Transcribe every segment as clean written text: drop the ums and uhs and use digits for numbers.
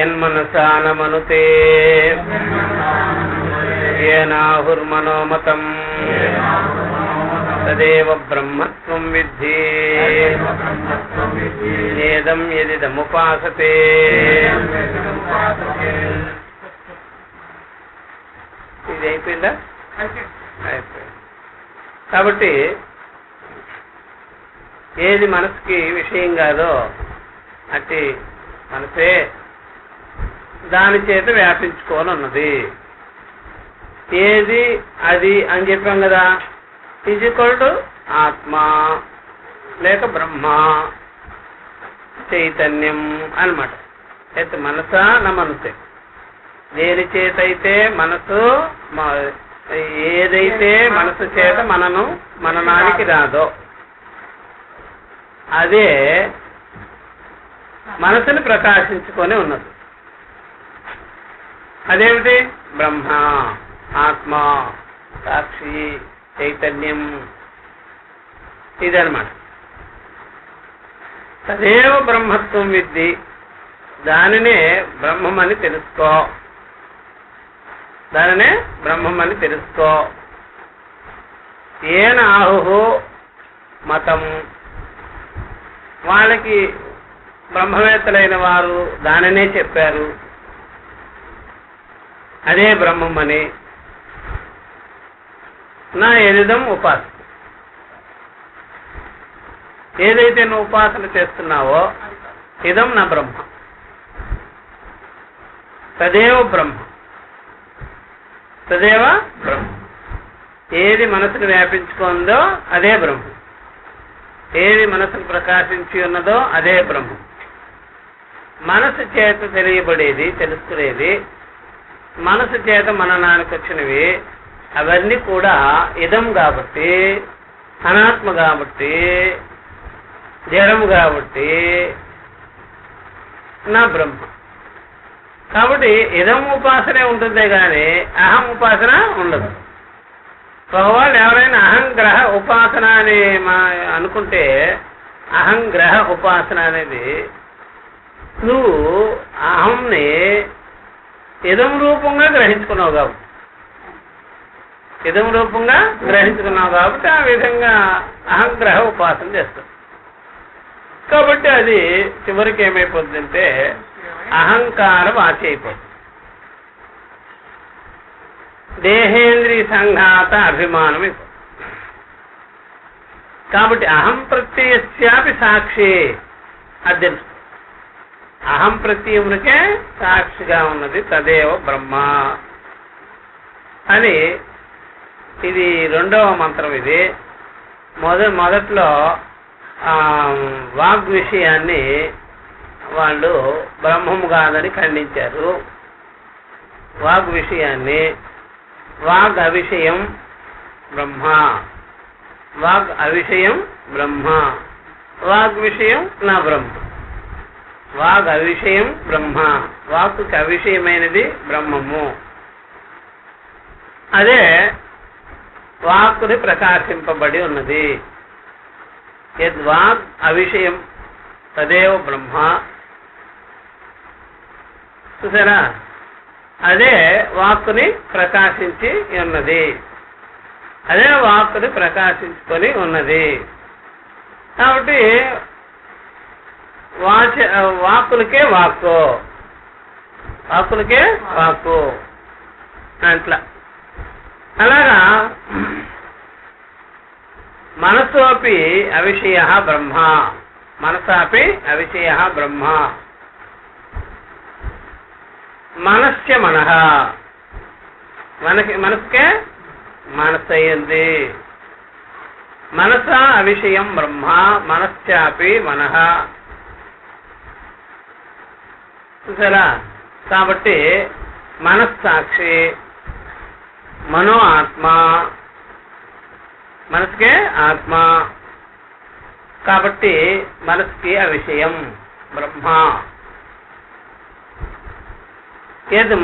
యన్మనసానమనుతే ఏనాహుర్మనోమతం తదేవ బ్రహ్మత్వం విద్ధి ఏదం యదిదముపాసతే. ఇది అయిపోయిందా? అయిపోయింది. కాబట్టి ఏది మనసుకి విషయం కాదో అట్టి మనసే దాని చేత వ్యాపించుకోని ఉన్నది. ఏది అది అని చెప్పాం కదా, ఈజ్ఈక్వల్ ఆత్మ లేక బ్రహ్మ చైతన్యం అనమాట. అయితే మనసా నా మనసే దేని చేత అయితే మనసు ఏదైతే మనసు చేత మననానికి రాదో అదే మనసుని ప్రకాశించుకొని ఉన్నది. అదేమిటి? బ్రహ్మ, ఆత్మ, సాక్షి, చైతన్యం, ఇదనమాట. తదేవ బ్రహ్మత్వం విద్ధి, దానినే బ్రహ్మమని తెలుసుకో, దానినే బ్రహ్మమని తెలుసుకో. ఏన ఆహు మతం, వాళ్ళకి బ్రహ్మవేత్తలైన వారు దానినే చెప్పారు, అదే బ్రహ్మమని. నా ఎదిదం ఉపాసన, ఏదైతే నువ్వు ఉపాసన చేస్తున్నావో ఇదం నా బ్రహ్మ, తదేవ బ్రహ్మ, తదేవ బ్రహ్మ. ఏది మనసును వ్యాపించుకుందో అదే బ్రహ్మ, ఏది మనసును ప్రకాశించి ఉన్నదో అదే బ్రహ్మ. మనసు చేత తెలియబడేది, తెలుసుకునేది, మనసు చేత మననానికి వచ్చినవి అవన్నీ కూడా ఇదం కాబట్టి, అనాత్మ కాబట్టి, జడము కాబట్టి నా బ్రహ్మ. కాబట్టి ఇదం ఉపాసనే ఉంటుందే కానీ అహం ఉపాసన ఉండదు. వాళ్ళు ఎవరైనా అహంగ్రహ ఉపాసన అని అనుకుంటే, అహంగ్రహ ఉపాసన అనేది నువ్వు అహంని ఇదం రూపంగా గ్రహించుకున్నావు కాబట్టి, ఇదం రూపంగా గ్రహించుకున్నావు కాబట్టి ఆ విధంగా అహంగ్రహ ఉపాసన చేస్తావు. కాబట్టి అది చివరికి ఏమైపోతుందంటే అహంకార వాచి అయిపోతుంది. దేహేంద్రియ సంఘాత అభిమానం అయిపోతుంది. కాబట్టి అహం ప్రత్యయస్యాపి సాక్షి, అది తెలుసు. అహం ప్రత్యయమునికే సాక్షిగా ఉన్నది తదేవ బ్రహ్మ అని. ఇది రెండవ మంత్రం. ఇది మొదట్లో వాగ్ విషయాన్ని వాళ్ళు బ్రహ్మము కాదని ఖండించారు. వాగ్ విషయాన్ని, వాగ్ అవిషయం బ్రహ్మ, వాగ్ అవిషయం బ్రహ్మ, వాగ్ విషయం నా బ్రహ్మ. వాగ్ అవిషయం బ్రహ్మ, వాక్కుకి అవిషయమైనది బ్రహ్మము. అదే వాక్కుని ప్రకాశింపబడి ఉన్నది. యద్వాగ్ అవిషయం తదేవ బ్రహ్మ. చూసారా, అదే వాక్కుని ప్రకాశించి ఉన్నది, అదే వాక్కుని ప్రకాశించుకొని ఉన్నది. కాబట్టి వాక్కులకే వాక్కు, వాక్కులకే వాక్కు అట్లా. అలాగా మనసు అపి అవిషయ బ్రహ్మ, మనసాపి అవిషయ బ్రహ్మ. మనస్య మనః, మనసుకే మనసయ్యింది. మనసా అవిషయం బ్రహ్మ, మనస్యాపి మనః. చూసారా, కాబట్టి మనస్సాక్షి, మనో ఆత్మ, మనసుకే ఆత్మ. కాబట్టి మనసుకి అవిషయం బ్రహ్మ. యత్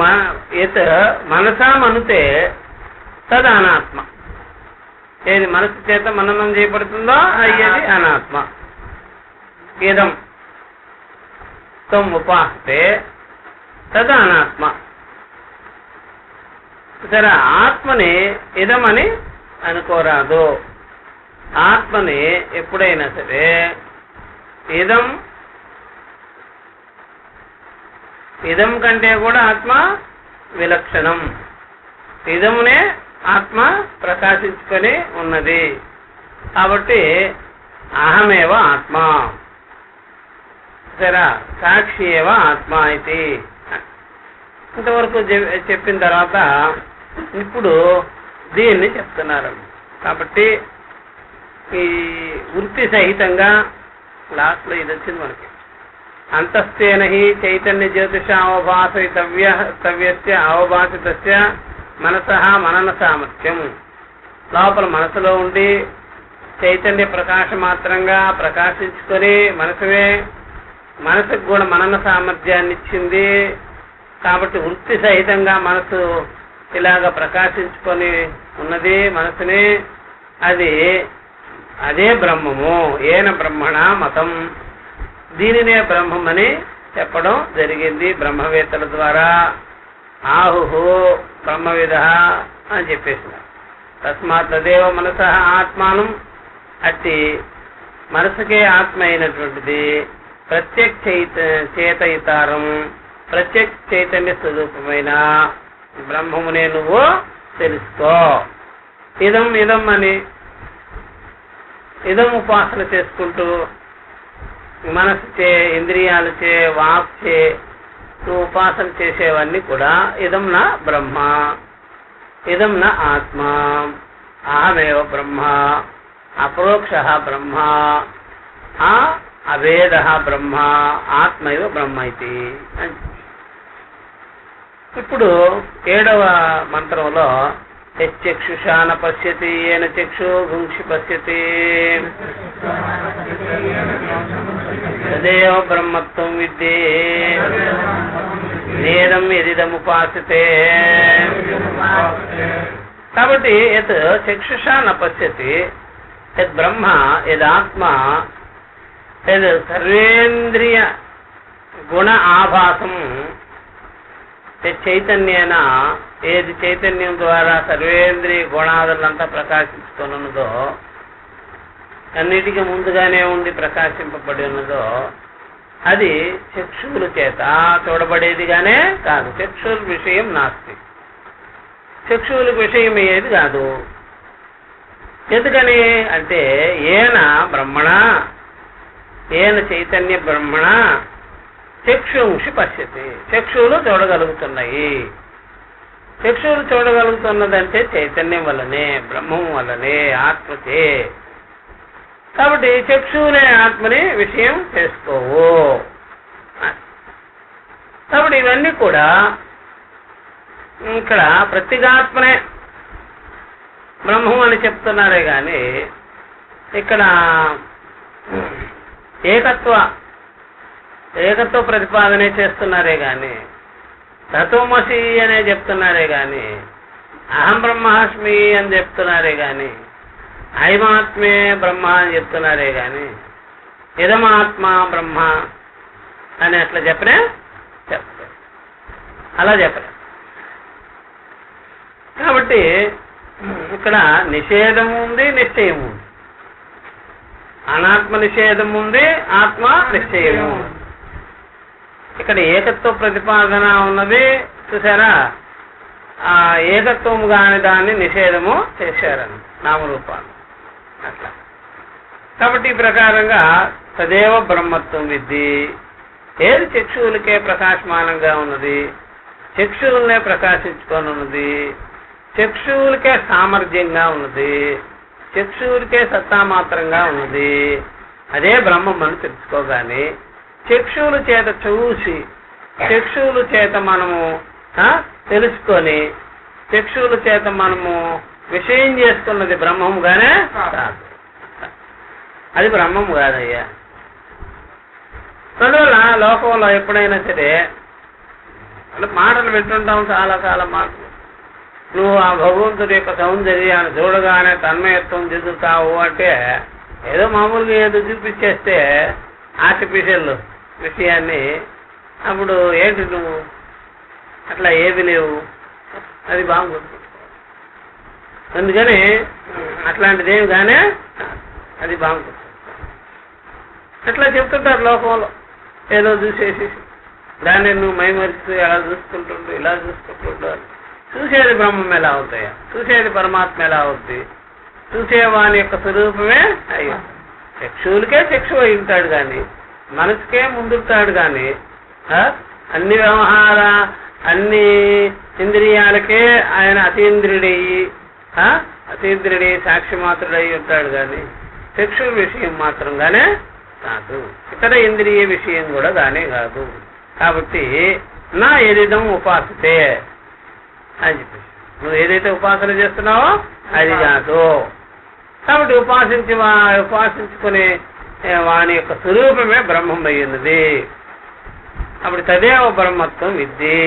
మనసా మనుతే తద్ అనాత్మ. ఏది మనసు చేత మననం చేయబడుతుందో అయ్యేది అనాత్మ. ఇదం త్వం ఉపాసతే తద అనాత్మ. సరే, ఆత్మని ఇదమని అనుకోరాదు. ఆత్మని ఎప్పుడైనా సరే ఇదం కంటే కూడా ఆత్మ విలక్షణం. ఇదమునే ఆత్మ ప్రకాశించుకొని ఉన్నది. కాబట్టి అహమేవ ఆత్మ, సరే సాక్షి ఏవ ఆత్మ ఇది. ఇంతవరకు చెప్పిన తర్వాత ఇప్పుడు దీన్ని చెప్తున్నారు. కాబట్టి ఈ వృత్తి సహితంగా లాస్ట్లో ఇది వచ్చింది మనకి. అంతస్థేన హి చైతన్య జ్యోతిష అవభాసితవ్యస్య అవభాసితస్య మనసః మనన సామర్థ్యం. లోపల మనసులో ఉండి చైతన్య ప్రకాశ మాత్రంగా ప్రకాశించుకొని మనసుకు కూడా మనన సామర్థ్యాన్ని ఇచ్చింది. కాబట్టి వృత్తి సహితంగా మనసు ఇలాగ ప్రకాశించుకొని ఉన్నది మనసుని. అదే బ్రహ్మము. ఏన బ్రహ్మణ మతం. దీనినే బ్రహ్మం అని చెప్పడం జరిగింది బ్రహ్మవేత్తల ద్వారా. ఆహుహు బ్రహ్మవిద అని చెప్పేసినారు. తస్మాత్ తదేవ మనసః ఆత్మానం. అట్టి మనసుకే ఆత్మ అయినటువంటిది ప్రత్యక్ చేతయితారం, ప్రత్యక్ చైతన్య స్వరూపమైన బ్రహ్మమునే నువ్వు తెలుసుకో. ఇదం అని ఇదం ఉపాసన చేసుకుంటూ మనసుచే, ఇంద్రియాలచే, వాక్చే నువ్వు ఉపాసన చేసేవన్నీ కూడా ఇదం నా బ్రహ్మ, ఇదం నా ఆత్మ, అహమేవ బ్రహ్మ, అపరోక్ష బ్రహ్మ, అభేద బ్రహ్మ, ఆత్మైవ బ్రహ్మ ఇది. ఇప్పుడు 7వ మంత్రంలో యచ్చక్షుషా న పశ్యతి ఏన చక్షు గుంక్షి పశ్యతి తదేవ బ్రహ్మత్వం విద్యే నేదం యదిదముపాసితే. కాబట్టి యత్ చక్షుషా న పశ్యతి యద్ బ్రహ్మ యదాత్మ యద్ సర్వేంద్రియ గుణ ఆభాసం చైతన్యేన, ఏది చైతన్యం ద్వారా సర్వేంద్రియ గుణాదులంతా ప్రకాశించుతున్నదో, అన్నిటికీ ముందుగానే ఉండి ప్రకాశింపబడి ఉన్నదో, అది చక్షువుల చేత చూడబడేదిగానే కాదు. చక్షుల విషయం నాస్తి, చక్షువులకు విషయం అయ్యేది కాదు. ఎందుకని అంటే ఏన బ్రహ్మణ, ఏన చైతన్య బ్రహ్మణ చక్షుంషి పశ్యతి. చక్షువులు చూడగలుగుతున్నాయి. చక్షువులు చూడగలుగుతున్నదంటే చైతన్యం వల్లనే, బ్రహ్మం వల్లనే, ఆత్మచే. కాబట్టి చక్షువులే ఆత్మని విషయం చేసుకోవు. కాబట్టి ఇవన్నీ కూడా ఇక్కడ ప్రత్యేగాత్మనే బ్రహ్మం అని చెప్తున్నారే గాని ఇక్కడ ఏకత్వ ప్రతిపాదనే చేస్తున్నారే గాని, తత్వమసి అనే చెప్తున్నారే గాని, అహం బ్రహ్మాస్మి అని చెప్తున్నారే గాని, అయమాత్మే బ్రహ్మ అని చెప్తున్నారే గాని, ఇదమాత్మ బ్రహ్మ అని అట్లా చెప్తారు. అలా చెప్పలే. కాబట్టి ఇక్కడ నిషేధము ఉంది, నిశ్చయము ఉంది. అనాత్మ నిషేధం ఉంది, ఆత్మ నిశ్చయము. ఇక్కడ ఏకత్వ ప్రతిపాదన ఉన్నది చూసారా. ఆ ఏకత్వం కాని దాన్ని నిషేధము చేశారని నామరూపాలు అట్లా. కాబట్టి ఈ ప్రకారంగా తదేవ బ్రహ్మత్వం విద్ది. ఏది చక్షువులకే ప్రకాశమానంగా ఉన్నది, చక్షువులనే ప్రకాశించుకొని ఉన్నది, చక్షువులకే సామర్థ్యంగా ఉన్నది, చక్షువులకే సత్తామాత్రంగా ఉన్నది, అదే బ్రహ్మం అని తెలుసుకోగానే చక్షువుల చేత చూసి, చక్షువుల చేత మనము తెలుసుకొని, చక్షువుల చేత మనము విషయం చేసుకున్నది బ్రహ్మముగానే కాదు. అది బ్రహ్మము కాదయ్యా. అందువల్ల లోకంలో ఎప్పుడైనా సరే మాటలు వింటుంటాం, చాలా చాలా మాటలు. నువ్వు ఆ భగవంతుడి యొక్క సౌందర్యాన్ని చూడగానే తన్మయత్వం చెందుతావు అంటే ఏదో మామూలుగా ఏదో చూపించేస్తే ఆర్టిఫిషియల్ విషయాన్ని, అప్పుడు ఏంటి నువ్వు అట్లా ఏవి లేవు. అది బాగుంది. అందుకని అట్లాంటిదేమి కానీ అది బాగుంటుంది. అట్లా చెప్తుంటారు లోకంలో, ఏదో చూసేసి దాన్ని నువ్వు మైమరిస్తూ ఎలా చూసుకుంటుండు, ఇలా చూసుకుంటుంటారు. చూసేది బ్రహ్మం ఎలా అవుతాయా? చూసేది పరమాత్మ ఎలా అవుద్ది? చూసేవాని యొక్క స్వరూపమే అయ్యో. చక్షువులకే చక్షు అయి ఉంటాడు కానీ మనసుకే ముందుంటాడు కానీ అన్ని వ్యవహార అన్ని ఇంద్రియాలకే ఆయన అతీంద్రియుడై సాక్షి మాత్రుడై ఉంటాడు కానీ చక్షు విషయం మాత్రంగానే కాదు, ఇతర ఇంద్రియ విషయం కూడా గానే కాదు. కాబట్టి నా ఏదిదం ఉపాసతే అని చెప్పేసి, నువ్వు ఏదైతే ఉపాసన చేస్తున్నావో అది కాదు. కాబట్టి ఉపాసించుకునే వాని యొక్క స్వరూపమే బ్రహ్మం అయ్యున్నది. అప్పుడు తదేవ బ్రహ్మత్వం విద్ది.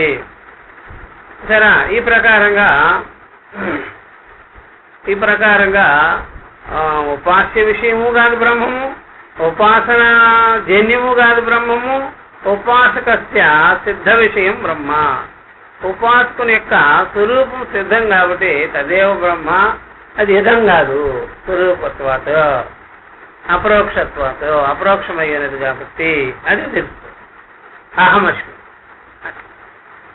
సరే, ఈ ప్రకారంగా ఉపాస్య విషయము కాదు బ్రహ్మము, ఉపాసన జన్యము కాదు బ్రహ్మము, ఉపాసకస్య సిద్ధ విషయం బ్రహ్మ. ఉపాసకుని యొక్క స్వరూపం సిద్ధం కాబట్టి తదేవ బ్రహ్మ. అది ఇదం కాదు, స్వరూపత్వాత అపరోక్షత్వాత అపరోక్షమయ్యేది కాబట్టి అది తెలుసు. అహమస్మి.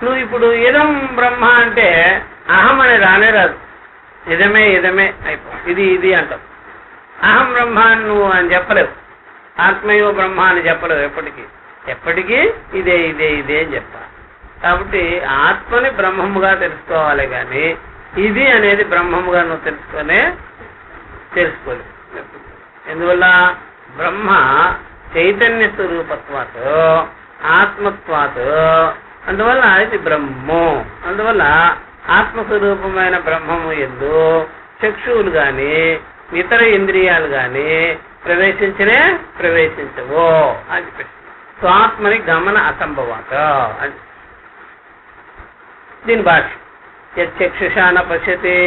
నువ్వు ఇప్పుడు ఇదం బ్రహ్మ అంటే అహం అని రానే రాదు. ఇదమే అయిపో, ఇది అంటావు. అహం బ్రహ్మ అని నువ్వు అని చెప్పలేవు. ఆత్మయో బ్రహ్మ అని చెప్పలేవు. ఎప్పటికీ ఇదే అని చెప్తా. కాబట్టి ఆత్మని బ్రహ్మముగా తెలుసుకోవాలి కానీ ఇది అనేది బ్రహ్మముగా నువ్వు తెలుసుకోలేవు. ఎందువల్ల? బ్రహ్మ చైతన్య స్వరూపత్వాత్ ఆత్మత్వాత్, అందువల్ల ఇది బ్రహ్మము. అందువల్ల ఆత్మస్వరూపమైన బ్రహ్మము యందు చక్షువులు గాని ఇతర ఇంద్రియాలు గాని ప్రవేశించవు అని చెప్పేసి స్వాత్మని గమన అసంభవాత అని. దీని భాష యక్షుషా న పశ్యతే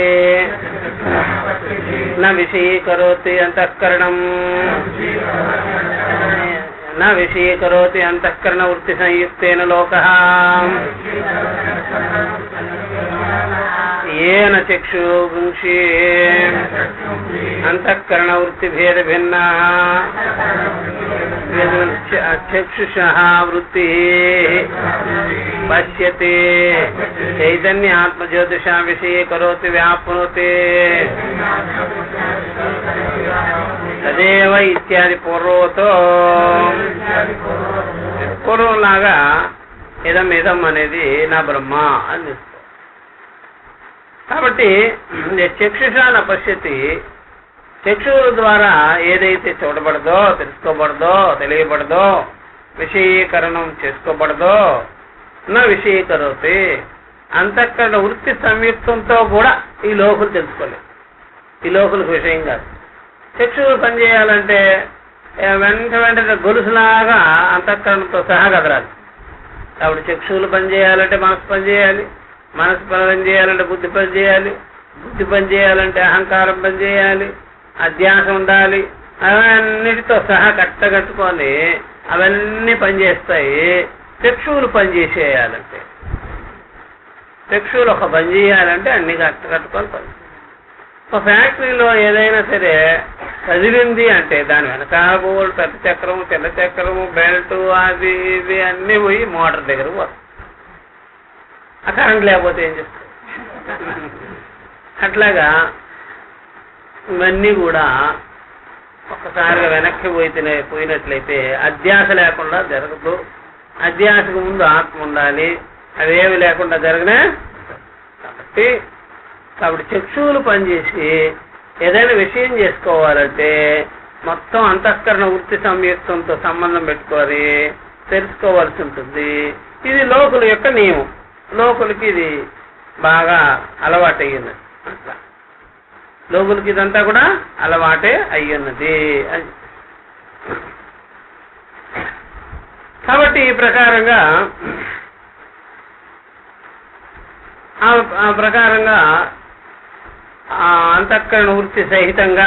న విషయీకరోతి అంతఃకరణం న విషయీకరోతి అంతఃకరణ వృత్తి సంయుక్తేన లోకః ఏన చక్షుగుంషి అంతఃకరణ వృత్తి భేద భిన్న చక్షుషః వృత్తి పశ్యతే చైతన్య ఆత్మజ్యోతిషా విషయీకరోతి వ్యాప్నోతి తదేవ ఇత్యాది పూర్వంలాగా ఇదం అనేది నా బ్రహ్మ అని చెప్తారు. కాబట్టి చక్షుషా న పశ్యతి, చక్షువుల ద్వారా ఏదైతే చూడబడదో, తెలుసుకోబడదో, తెలియబడదో, విషయీకరణం చేసుకోబడదో నా విషయీకరోతి అంతఃకరణ వృత్తి సంయుక్తంతో కూడా ఈ లోకులు తెలుసుకోలేదు. ఈ లోకులకు విషయం కాదు. చక్షువులు పనిచేయాలంటే వెంటనే గొలుసులాగా అంతఃకరణతో సహా కదరాలి. కాబట్టి చక్షువులు పనిచేయాలంటే మనసు పనిచేయాలి, మనసు పనిచేయాలంటే బుద్ధి పనిచేయాలి, బుద్ధి పనిచేయాలంటే అహంకారం పనిచేయాలి, అధ్యాస ఉండాలి. అవన్నిటితో సహా కట్టగట్టుకొని అవన్నీ పనిచేస్తాయి. చక్షువులు పనిచేసేయాలంటే, చక్షువులు ఒక పని చేయాలంటే అన్ని కట్టుకొని పని. ఒక ఫ్యాక్టరీలో ఏదైనా సరే కదిలింది అంటే దాని వెనకాల బోర్డు, పెద్ద చక్రము, తెల్ల చక్రము, బెల్ట్, అది ఇది అన్నీ పోయి మోటార్ దగ్గర పోతాయి. ఆ కరెంట్ లేకపోతే ఏం చేస్తాయి? అట్లాగా ఇవన్నీ కూడా ఒక్కసారిగా వెనక్కి పోయినట్లయితే అధ్యాస లేకుండా జరగదు. అధ్యాసకు ముందు ఆత్మ ఉండాలి, అవేమి లేకుండా జరగనే. కాబట్టి చక్షువులు పనిచేసి ఏదైనా విషయం చేసుకోవాలంటే మొత్తం అంతఃకరణ వృత్తి సంయుక్తంతో సంబంధం పెట్టుకొని తెలుసుకోవాల్సి ఉంటుంది. ఇది లోకుల యొక్క నియమం. లోకులకి ఇది బాగా అలవాటు అయ్యున్నది. అట్లా లోకులకి ఇదంతా కూడా అలవాటే అయ్యున్నది అని. కాబట్టి ఈ ప్రకారంగా అంతఃకరణ వృత్తి సహితంగా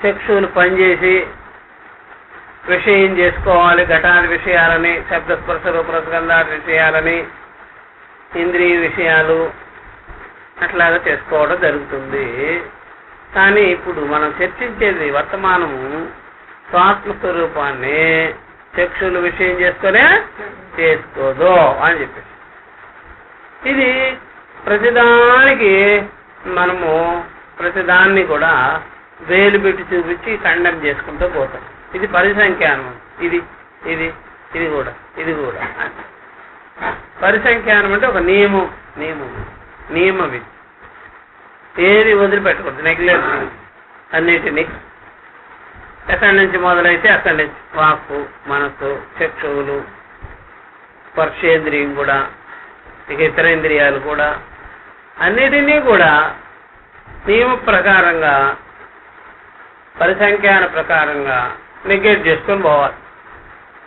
చక్షువులు పనిచేసి విషయం చేసుకోవాలి, ఘటాది విషయాలని, శబ్దస్పర్శ రూపరసగంధాది విషయాలని, ఇంద్రియ విషయాలు అట్లాగా చేసుకోవడం జరుగుతుంది. కానీ ఇప్పుడు మనం చర్చించేది వర్తమానము స్వాత్మస్వరూపాన్ని చక్షులు విషయం చేసుకునే చేసుకోదు అని చెప్పేసి, ఇది ప్రతిదానికి మనము ప్రతిదాన్ని కూడా వేలు పెట్టి చూపించి ఖండం చేసుకుంటూ పోతాం. ఇది పరిసంఖ్యానం. ఇది ఇది ఇది కూడా ఇది కూడా పరిసంఖ్యానం అంటే ఒక నియమం నియమం ఇది. ఏది వదిలిపెట్టకూడదు, నెగ్లెక్ట్ అన్నిటినీ. ఎక్కడి నుంచి మొదలైతే అక్కడి నుంచి వాక్కు, మనస్సు, చక్షువులు, స్పర్శేంద్రియం కూడా, ఇక ఇతర ఇంద్రియాలు కూడా అన్నిటినీ కూడా నియమ ప్రకారంగా పరిసంఖ్యాన ప్రకారంగా నెగ్లెక్ట్ చేసుకొని పోవాలి.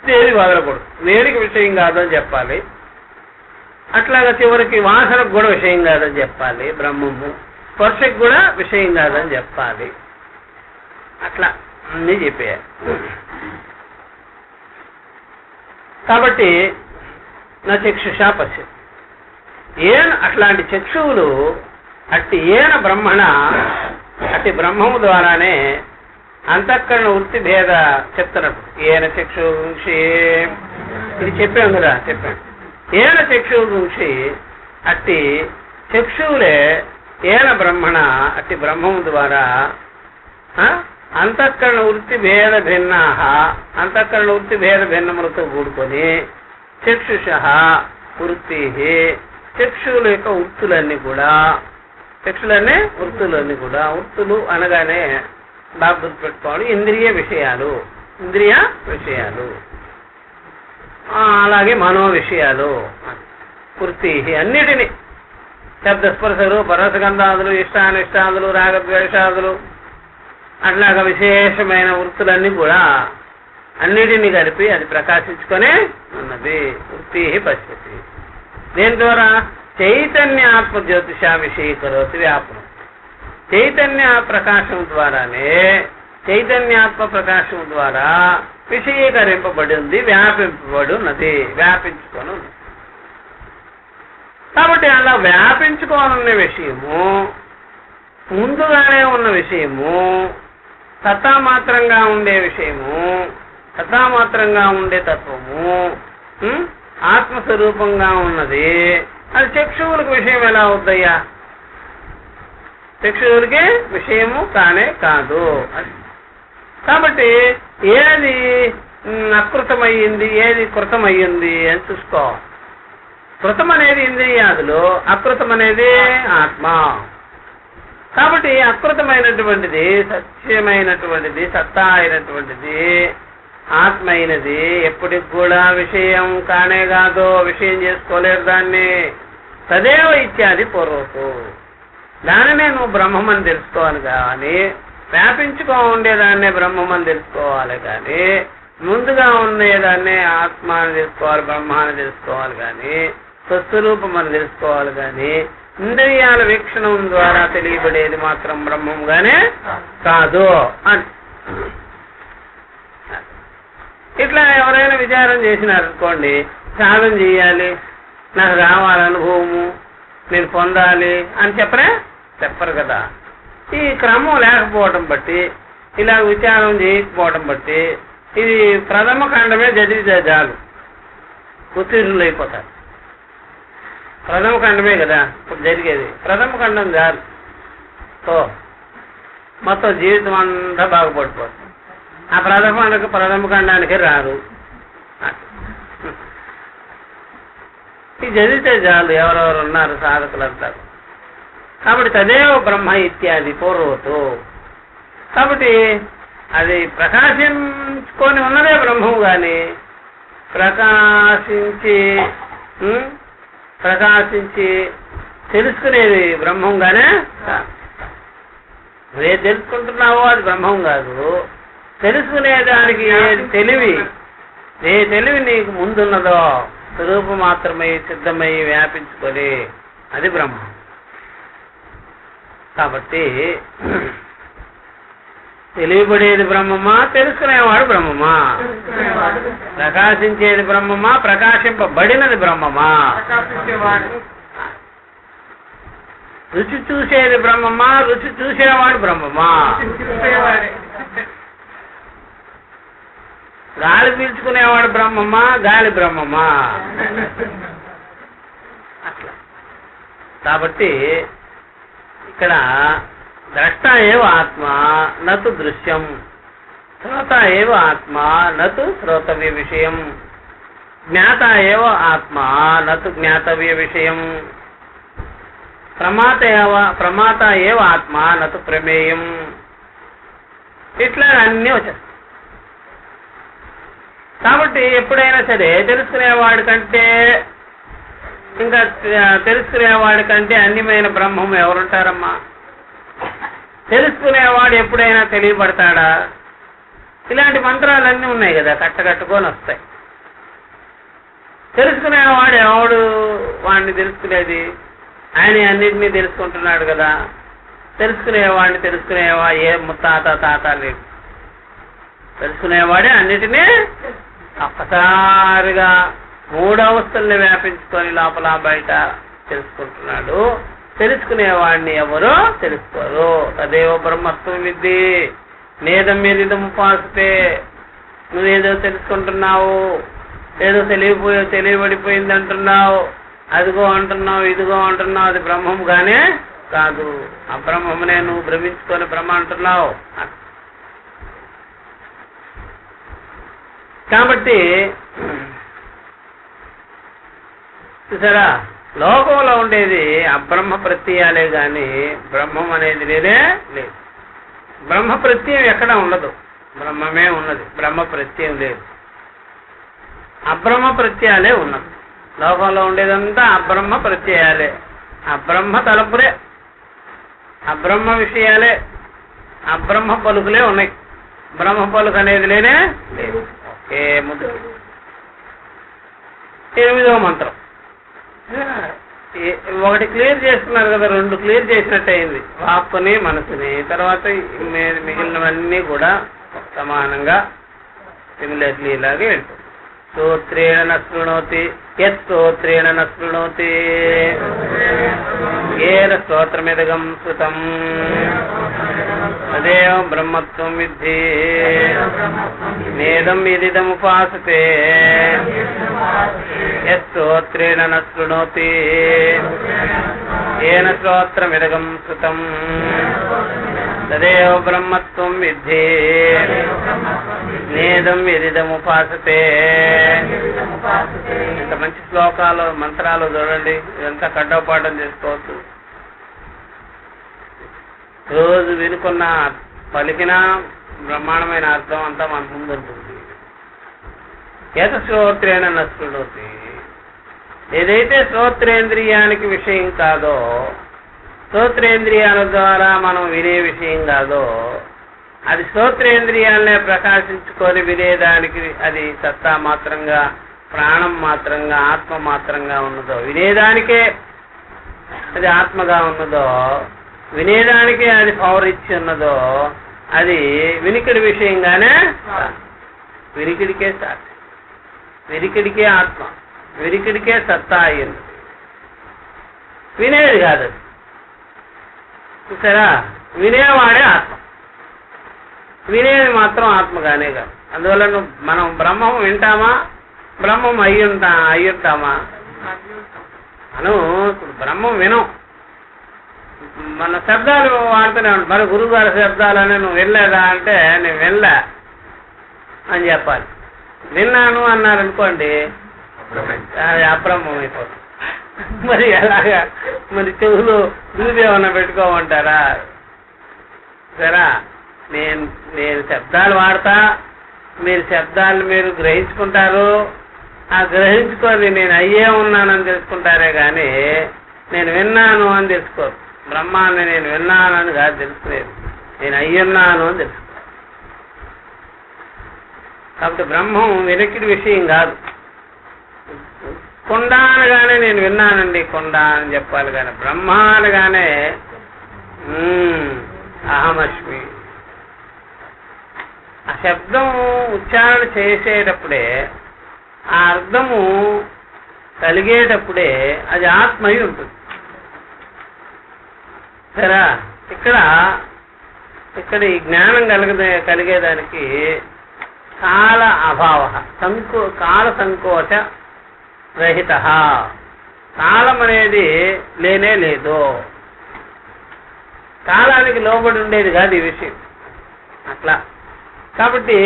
దేని వదలకూడదు. దేనికి విషయం కాదని చెప్పాలి. అట్లాగా చివరికి వాసనకు కూడా విషయం కాదని చెప్పాలి బ్రహ్మము, స్పర్శకు కూడా విషయం కాదని చెప్పాలి. అట్లా అన్నీ చెప్పేయాలి. కాబట్టి నా చక్షుషా పశ్యతి, ఏన అట్లాంటి చక్షువులు అట్టి ఏన బ్రహ్మణ, అట్టి బ్రహ్మము ద్వారానే అంతఃకరణ వృత్తి భేద చెప్తున్నట్టు. ఏన చక్షు గురించి ఇది చెప్పాం కదా, చెప్పాను. ఏన చక్షువు గురించి అట్టి చక్షువులే ఏన బ్రహ్మణ, అట్టి బ్రహ్మము ద్వారా అంతఃకరణ వృత్తి భేద భిన్నా, అంతఃకరణ వృత్తి భేద భిన్నములతో కూడుకొని చక్షుష వృత్తి, చక్షువుల యొక్క వృత్తులన్నీ కూడా, చక్షులన్నీ వృత్తులన్నీ కూడా, వృత్తులు అనగానే బాగా గుర్తుపెట్టుకోవాలి, ఇంద్రియ విషయాలు, ఇంద్రియ విషయాలు, అలాగే మనో విషయాలు, వృత్తి అన్నిటినీ శబ్దస్పర్శలు, పరసగంధాదులు, ఇష్టానిష్టాదులు, రాగద్వేషాదులు, అట్లాగా విశేషమైన వృత్తులన్నీ కూడా అన్నిటినీ కలిపి అది ప్రకాశించుకొనే ఉన్నది. వృత్తి పశ్యతి. దేని ద్వారా? చైతన్య ఆత్మ జ్యోతిష విషయీకరోతి వ్యాపనం. చైతన్య ప్రకాశం ద్వారానే, చైతన్యాత్మ ప్రకాశం ద్వారా విషయీకరింపబడి ఉంది, వ్యాపింపబడి ఉన్నది, వ్యాపించుకొని ఉంది. కాబట్టి అలా వ్యాపించుకోనున్న విషయము, ముందుగానే ఉన్న విషయము, సత్తామాత్రంగా ఉండే విషయము, సత్తామాత్రంగా ఉండే తత్వము, ఆత్మస్వరూపంగా ఉన్నది. అది చక్షువులకు విషయం ఎలా అవుద్దయ్యా? చక్షువులకి విషయము కానే కాదు. కాబట్టి ఏది అకృతమయ్యింది, ఏది కృతమయ్యింది అని చూసుకోవాలి. కృతం అనేది ఇంద్రియాదులు, అకృతం అనేది ఆత్మ. కాబట్టి అకృతమైనటువంటిది, సత్యమైనటువంటిది, సత్తా అయినటువంటిది, ఆత్మ అయినది ఎప్పటికి కూడా విషయం కానే కాదు, విషయం చేసుకోలేరు దాన్ని. తదేవ ఇత్యాది పూర్వకు, దానినే నువ్వు బ్రహ్మమని తెలుసుకోవాలి. కానీ వ్యాపించుకో ఉండేదాన్నే బ్రహ్మమని తెలుసుకోవాలి. కానీ ముందుగా ఉండేదాన్నే ఆత్మ అని తెలుసుకోవాలి, బ్రహ్మ అని తెలుసుకోవాలి. కానీ స్వస్వరూపం అని తెలుసుకోవాలి. కానీ ఇంద్రియాల వీక్షణం ద్వారా తెలియబడేది మాత్రం బ్రహ్మంగానే కాదు అని. ఇట్లా ఎవరైనా విచారం చేసినారనుకోండి, సాధన చేయాలి, నాకు రావాలి అనుభవము, నేను పొందాలి అని చెప్పరు కదా. ఈ క్రమం లేకపోవటం బట్టి, ఇలా విచారం చేయకపోవటం బట్టి, ఇది ప్రథమ ఖండమే చదివితే చాలు ఉత్తీర్ణులు అయిపోతారు. ప్రథమ ఖండమే కదా ఇప్పుడు జరిగేది, ప్రథమ ఖండం చాలు. సో మొత్తం జీవితం అంతా బాగుపడిపోతుంది. ఆ ప్రథమ ఖండానికి రారు. ఇది చదివితే చాలు, ఎవరెవరు ఉన్నారు సాధకులు అంటారు. కాబట్టి తదేవ బ్రహ్మ ఇత్యాది పూర్వతో. కాబట్టి అది ప్రకాశించుకొని ఉన్నదే బ్రహ్మం. కానీ ప్రకాశించి తెలుసుకునేది బ్రహ్మంగానే. నువ్వే తెలుసుకుంటున్నావో అది బ్రహ్మం కాదు. తెలుసుకునేదానికి తెలివి, ఏ తెలివి నీకు ముందున్నదో స్వరూపం మాత్రమై సిద్ధమై వ్యాపించుకొని అది బ్రహ్మం. కాబట్టి తెలియబడేది బ్రహ్మమా, తెలుసుకునేవాడు బ్రహ్మమా? ప్రకాశించేది బ్రహ్మమా, ప్రకాశింపబడినది బ్రహ్మమా? రుచి చూసేది బ్రహ్మమా, రుచి చూసేవాడు బ్రహ్మమా? గాలి పీల్చుకునేవాడు బ్రహ్మమా, గాలి బ్రహ్మమా? అట్లా. కాబట్టి ఇక్కడ ద్రష్ట ఏవ ఆత్మ నతు దృశ్యం, శ్రోత ఏవ ఆత్మ నతు శ్రోతవ్య విషయం, జ్ఞాత ఏవ ఆత్మ నతు జ్ఞాతవ్య విషయం, ప్రమాత ఏవ ఆత్మ నతు ప్రమేయం. ఇట్లా అన్నీ వచ్చేస్తాయి. కాబట్టి ఎప్పుడైనా సరే తెలుసుకునేవాడి కంటే, ఇంకా తెలుసుకునేవాడి కంటే అన్యమైన బ్రహ్మం ఎవరుంటారమ్మా? తెలుసుకునేవాడు ఎప్పుడైనా తెలియబడతాడా? ఇలాంటి మంత్రాలన్నీ ఉన్నాయి కదా, కట్టకట్టుకొని వస్తాయి. తెలుసుకునేవాడు ఎవడు వాడిని తెలుసుకునేది? ఆయన అన్నింటినీ తెలుసుకుంటున్నాడు కదా. తెలుసుకునేవాడిని ఏ ముత్తాత తాత లేదు. తెలుసుకునేవాడే అన్నిటినీ ఒక్కసారిగా మూడు అవస్థల్ని వ్యాపించుకొని లోపల బయట తెలుసుకుంటున్నాడు. తెలుసుకునేవాడిని ఎవరో తెలుసుకోరు. తదేవ బ్రహ్మత్వం విద్ది నేదం మీదిదం ఉపాసతే. నువ్వేదో తెలుసుకుంటున్నావు, ఏదో తెలియబడిపోయింది అంటున్నావు, అదిగో అంటున్నావు, ఇదిగో అంటున్నావు, అది బ్రహ్మంగానే కాదు. ఆ బ్రహ్మమునే నువ్వు భ్రమించుకొని బ్రహ్మ అంటున్నావు. కాబట్టి చూసారా, లోకంలో ఉండేది అబ్రహ్మ ప్రత్యయాలే గాని బ్రహ్మం అనేది లేదే లేదు. బ్రహ్మ ప్రత్యయం ఎక్కడ ఉండదు, బ్రహ్మమే ఉన్నది, బ్రహ్మ ప్రత్యయం లేదు. అబ్రహ్మ ప్రత్యయాలే ఉన్నది. లోకంలో ఉండేదంతా అబ్రహ్మ ప్రత్యయాలే, అబ్రహ్మ తలపులే, అబ్రహ్మ విషయాలే, అబ్రహ్మ పలుకులే ఉన్నాయి. బ్రహ్మ పలుకు అనేది లేనే లేదు. ఏ ముద్దు 8వ మంత్రం ఒకటి క్లియర్ చేస్తున్నారు కదా, 2 క్లియర్ చేసినట్టు అయింది, వాక్కుని మనసుని. తర్వాత మిగిలినవన్నీ కూడా సమానంగా సిమిలర్లీ ఇలాగే వెళ్తుంది. స్తోత్రేణ న శృణోతి యత్ స్తోత్రేణ న శృణోతి ఏన స్తోత్రమిదగం శృతం తదేవ బ్రహ్మత్వం విద్ధి నేదం ఇదిదముపాసతే యత్ స్తోత్రేణ న శృణోతి ఏన స్తోత్రమిదగం శృతం తదేవ బ్రహ్మత్వం విద్ధి నేదం ఇదిదముపాసతే. ఇంత మంచి శ్లోకాలు మంత్రాలు చూడండి, ఇదంతా కడ్డపాఠం చేసుకోవచ్చు. రోజు వినుకున్న పలికిన బ్రహ్మాండమైన అర్థం అంతా మన ముందు ఉంటుంది. యత శ్రోత్రేణ న శృణోతి, ఏదైతే శ్రోత్రేంద్రియానికి విషయం కాదో, శ్రోత్రేంద్రియాల ద్వారా మనం వినే విషయం కాదో, అది శ్రోత్రేంద్రియాలనే ప్రకాశించుకొని వినేదానికి అది సత్తా మాత్రంగా, ప్రాణం మాత్రంగా, ఆత్మ మాత్రంగా ఉన్నదో, వినేదానికే అది ఆత్మగా ఉన్నదో, వినేదానికే అది పవర్ ఇచ్చి ఉన్నదో, అది వినికిడి విషయంగానే, వినికిడికే సాక్షి, వినికిడికే ఆత్మ, వినికిడికే సత్తా అయ్యింది, వినేది కాదు. చూసారా, వినేవాడే ఆత్మ, వినేది మాత్రం ఆత్మగానే కాదు. అందువల్ల మనం బ్రహ్మం వింటామా, బ్రహ్మం అయ్యుంటామా? మనం ఇప్పుడు బ్రహ్మం వినం, మన శబ్దాలు వాడుతూనే ఉంటాం. మన గురువు గారి శబ్దాలని నువ్వు వెళ్ళలేదా అంటే నేను వెళ్ళా అని చెప్పాలి. విన్నాను అన్నారనుకోండి, అది అబ్రహ్మం అయిపోతుంది. మరి ఎలాగా? మరి చెవులు దూదేమన్నా పెట్టుకోమంటారా? సరే, నేను శబ్దాలు వాడతా, మీరు శబ్దాలు మీరు గ్రహించుకుంటారు. ఆ గ్రహించుకొని నేను అయ్యే ఉన్నానని తెలుసుకుంటారే కానీ నేను విన్నాను అని తెలుసుకోరు. బ్రహ్మాన్ని నేను విన్నానని కాదు తెలుసుకునేది, నేను అయ్యున్నాను అని తెలుసుకో. కాబట్టి బ్రహ్మం వెనక్కి విషయం కాదు. కొండ అనగానే నేను విన్నానండి కొండ అని చెప్పాలి, కానీ బ్రహ్మ అనగానే అహమస్మి ఆ శబ్దం ఉచ్చారణ చేసేటప్పుడే ఆ అర్థము కలిగేటప్పుడే అది ఆత్మయి ఉంటుంది. సరే, ఇక్కడ ఈ జ్ఞానం కలిగేదానికి కాల అభావ, కాల సంకోచ రహిత, కాలం అనేది లేనే లేదు, కాలానికి లోబడి ఉండేది కాదు ఈ విషయం. అట్లా కాబట్టి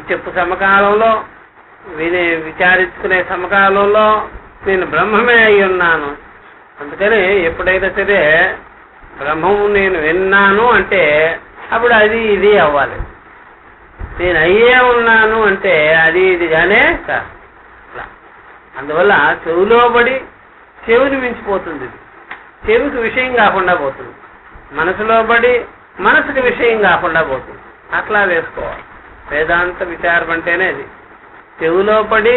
చెప్పు సమకాలంలో విచారించుకునే సమకాలంలో నేను బ్రహ్మమే అయి ఉన్నాను. అందుకని ఎప్పుడైతే సరే బ్రహ్మము నేను విన్నాను అంటే అప్పుడు అది ఇది అవ్వాలి. నేను అయ్యే ఉన్నాను అంటే అది ఇదిగానే కాదు. అందువల్ల చెవులో పడి చెవిని మించిపోతుంది, చెవికి విషయం కాకుండా పోతుంది. మనసులో పడి మనసుకి విషయం కాకుండా పోతుంది. అట్లా వేసుకోవాలి. వేదాంత విచారం అంటేనే అది. చెవులో పడి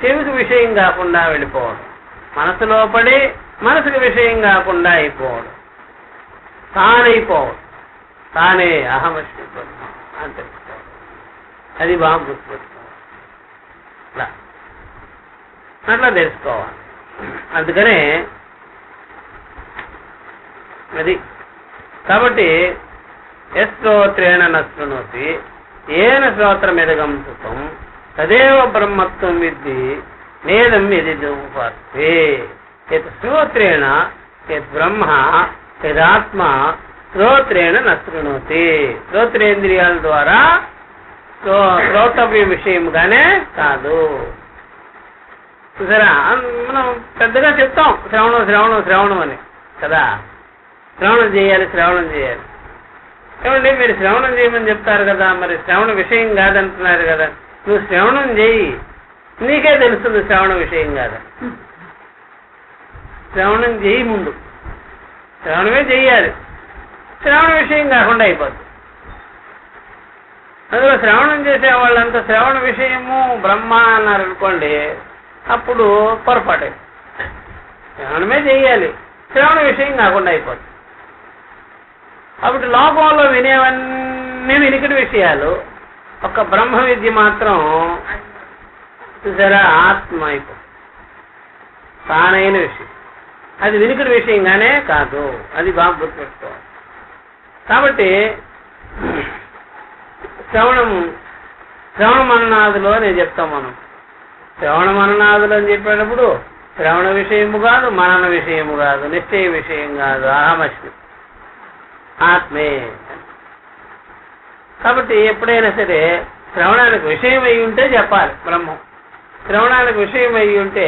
చెవికి విషయం కాకుండా వెళ్ళిపోవడం, మనసులో పడి మనసుకి విషయం కాకుండా అయిపోవడం, తానైపోవడం, తానే అహమస్మి బ్రహ్మ అని తెలుసుకోవాలి. అది బాగా గుర్తుపెట్టుకోవాలి. అట్లా తెలుసుకోవాలి. అందుకనే అది కాబట్టి యశ్రోత్రేణ నశృణోతి ఏన శ్రోత్రమిదగం సుతం తదేవ బ్రహ్మత్వం విద్ధి నేదం యదిపాస్తే. యత్ శ్రోత్రేణ యత్ బ్రహ్మ యదాత్మ శ్రోత్రేణ నశృణోతి. శ్రోత్రేంద్రియాల ద్వారా శ్రోతవ్య విషయముగానే కాదు. చూసారా, మనం పెద్దగా చెప్తాం శ్రవణం శ్రవణం శ్రవణం అని కదా. శ్రవణం చేయాలి, శ్రవణం చేయాలి. ఏమండి మీరు శ్రవణం చేయమని చెప్తారు కదా, మరి శ్రవణ విషయం కాదంటున్నారు కదా. నువ్వు శ్రవణం చేయి, నీకే తెలుస్తుంది శ్రవణ విషయం కాదా. శ్రవణం చేయి, ముందు శ్రవణమే చెయ్యాలి, శ్రవణ విషయం కాకుండా అయిపోద్ది. అందులో శ్రవణం చేసే వాళ్ళంతా శ్రవణ విషయము బ్రహ్మ అన్నారు అనుకోండి, అప్పుడు పొరపాటే. శ్రవణమే చెయ్యాలి, శ్రవణ విషయం కాకుండా అయిపోద్ది. కాబట్టి లోకంలో వినేవన్నీ వినికిడి విషయాలు, ఒక బ్రహ్మ విద్య మాత్రం చూసారా ఆత్మ అయిపోతుంది, తానైన విషయం. అది వినికిడి విషయంగానే కాదు. అది బాగా గుర్తుపెట్టుకోవాలి. కాబట్టి శ్రవణ మననాదులో నేను చెప్తాం. మనం శ్రవణ మననాదులు అని చెప్పేటప్పుడు శ్రవణ విషయము కాదు, మనన విషయము కాదు, నిశ్చయ విషయం కాదు, అహమస్మి ఆత్మే. కాబట్టి ఎప్పుడైనా సరే శ్రవణానికి విషయం అయి ఉంటే చెప్పాలి బ్రహ్మం. శ్రవణానికి విషయం అయి ఉంటే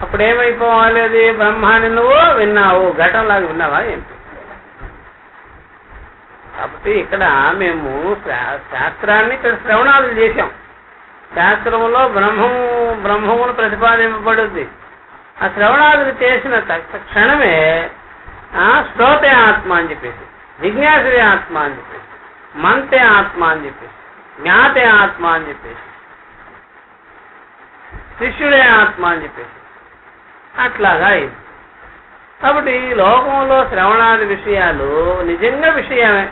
అప్పుడేమైపోవాలి, అది బ్రహ్మాన్ని నువ్వు విన్నావు, ఘటంలాగా విన్నావా ఏంటి. కాబట్టి ఇక్కడ మేము శాస్త్రాన్ని ఇక్కడ శ్రవణాలు చేశాం. శాస్త్రంలో బ్రహ్మమును ప్రతిపాదింపబడుద్ది. ఆ శ్రవణాదులు చేసిన క్షణమే శ్రోతే ఆత్మ అని చెప్పేసి, జిజ్ఞాసే ఆత్మ అని చెప్పేసి, మంతే ఆత్మ అని చెప్పేసి, జ్ఞాతే ఆత్మ అని చెప్పేసి, శిష్యుడే ఆత్మ అని చెప్పేసి అట్లాగా ఇది. కాబట్టి లోకంలో శ్రవణాది విషయాలు నిజంగా విషయమే,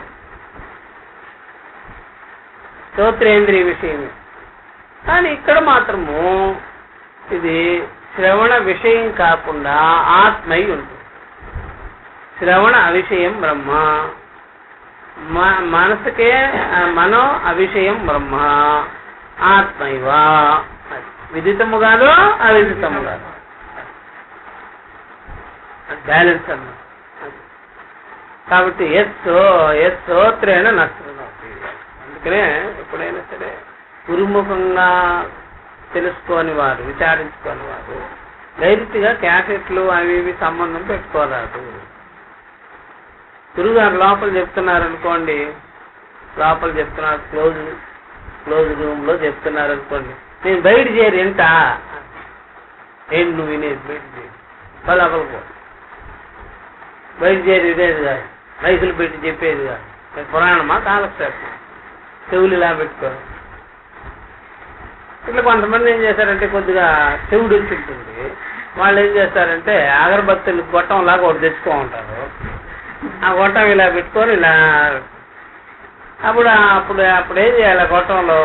శ్రోత్రేంద్రియ విషయమే. కానీ ఇక్కడ మాత్రము ఇది శ్రవణ విషయం కాకుండా ఆత్మై ఉంటుంది. శ్రవణ అవిషయం బ్రహ్మ, మనసుకే మనో అవిషయం బ్రహ్మ, ఆత్మైవా. విదితము కాదు, అవిదితము కాదు, బ్యాలెన్స్ అన్నమాట. కాబట్టి శ్రోత్రేణ నశృణోతి. అందుకనే ఎప్పుడైనా సరే గురుముఖంగా తెలుసుకొని వారు, విచారించుకొని వారు డైరెక్ట్గా క్యాసెట్లు అవి ఇవి సంబంధం పెట్టుకోరాదు. గురుగారు లోపల చెప్తున్నారు అనుకోండి, లోపల చెప్తున్నారు క్లోజ్ రూమ్ లో చెప్తున్నారు అనుకోండి, నేను బయట చేయరు ఎంత ఏంటి నువ్వు వినేది, బయట చేయరు లోపలికి బయట చేయరు, వినేది కాదు, మైకులు పెట్టి చెప్పేది కాదు. పురాణమా కాలక్షేపం, చెవులు ఇలా పెట్టుకోరు. ఇట్లా కొంతమంది ఏం చేశారంటే కొద్దిగా చెవుడు వచ్చి ఉంటుంది, వాళ్ళు ఏం చేస్తారంటే అగరబత్తులు గొట్టంలాగా ఒకటి తెచ్చుకో ఉంటారు. ఆ గొట్టం ఇలా పెట్టుకొని ఇలా అప్పుడు అప్పుడు అప్పుడేం చేయాలి? గొట్టంలో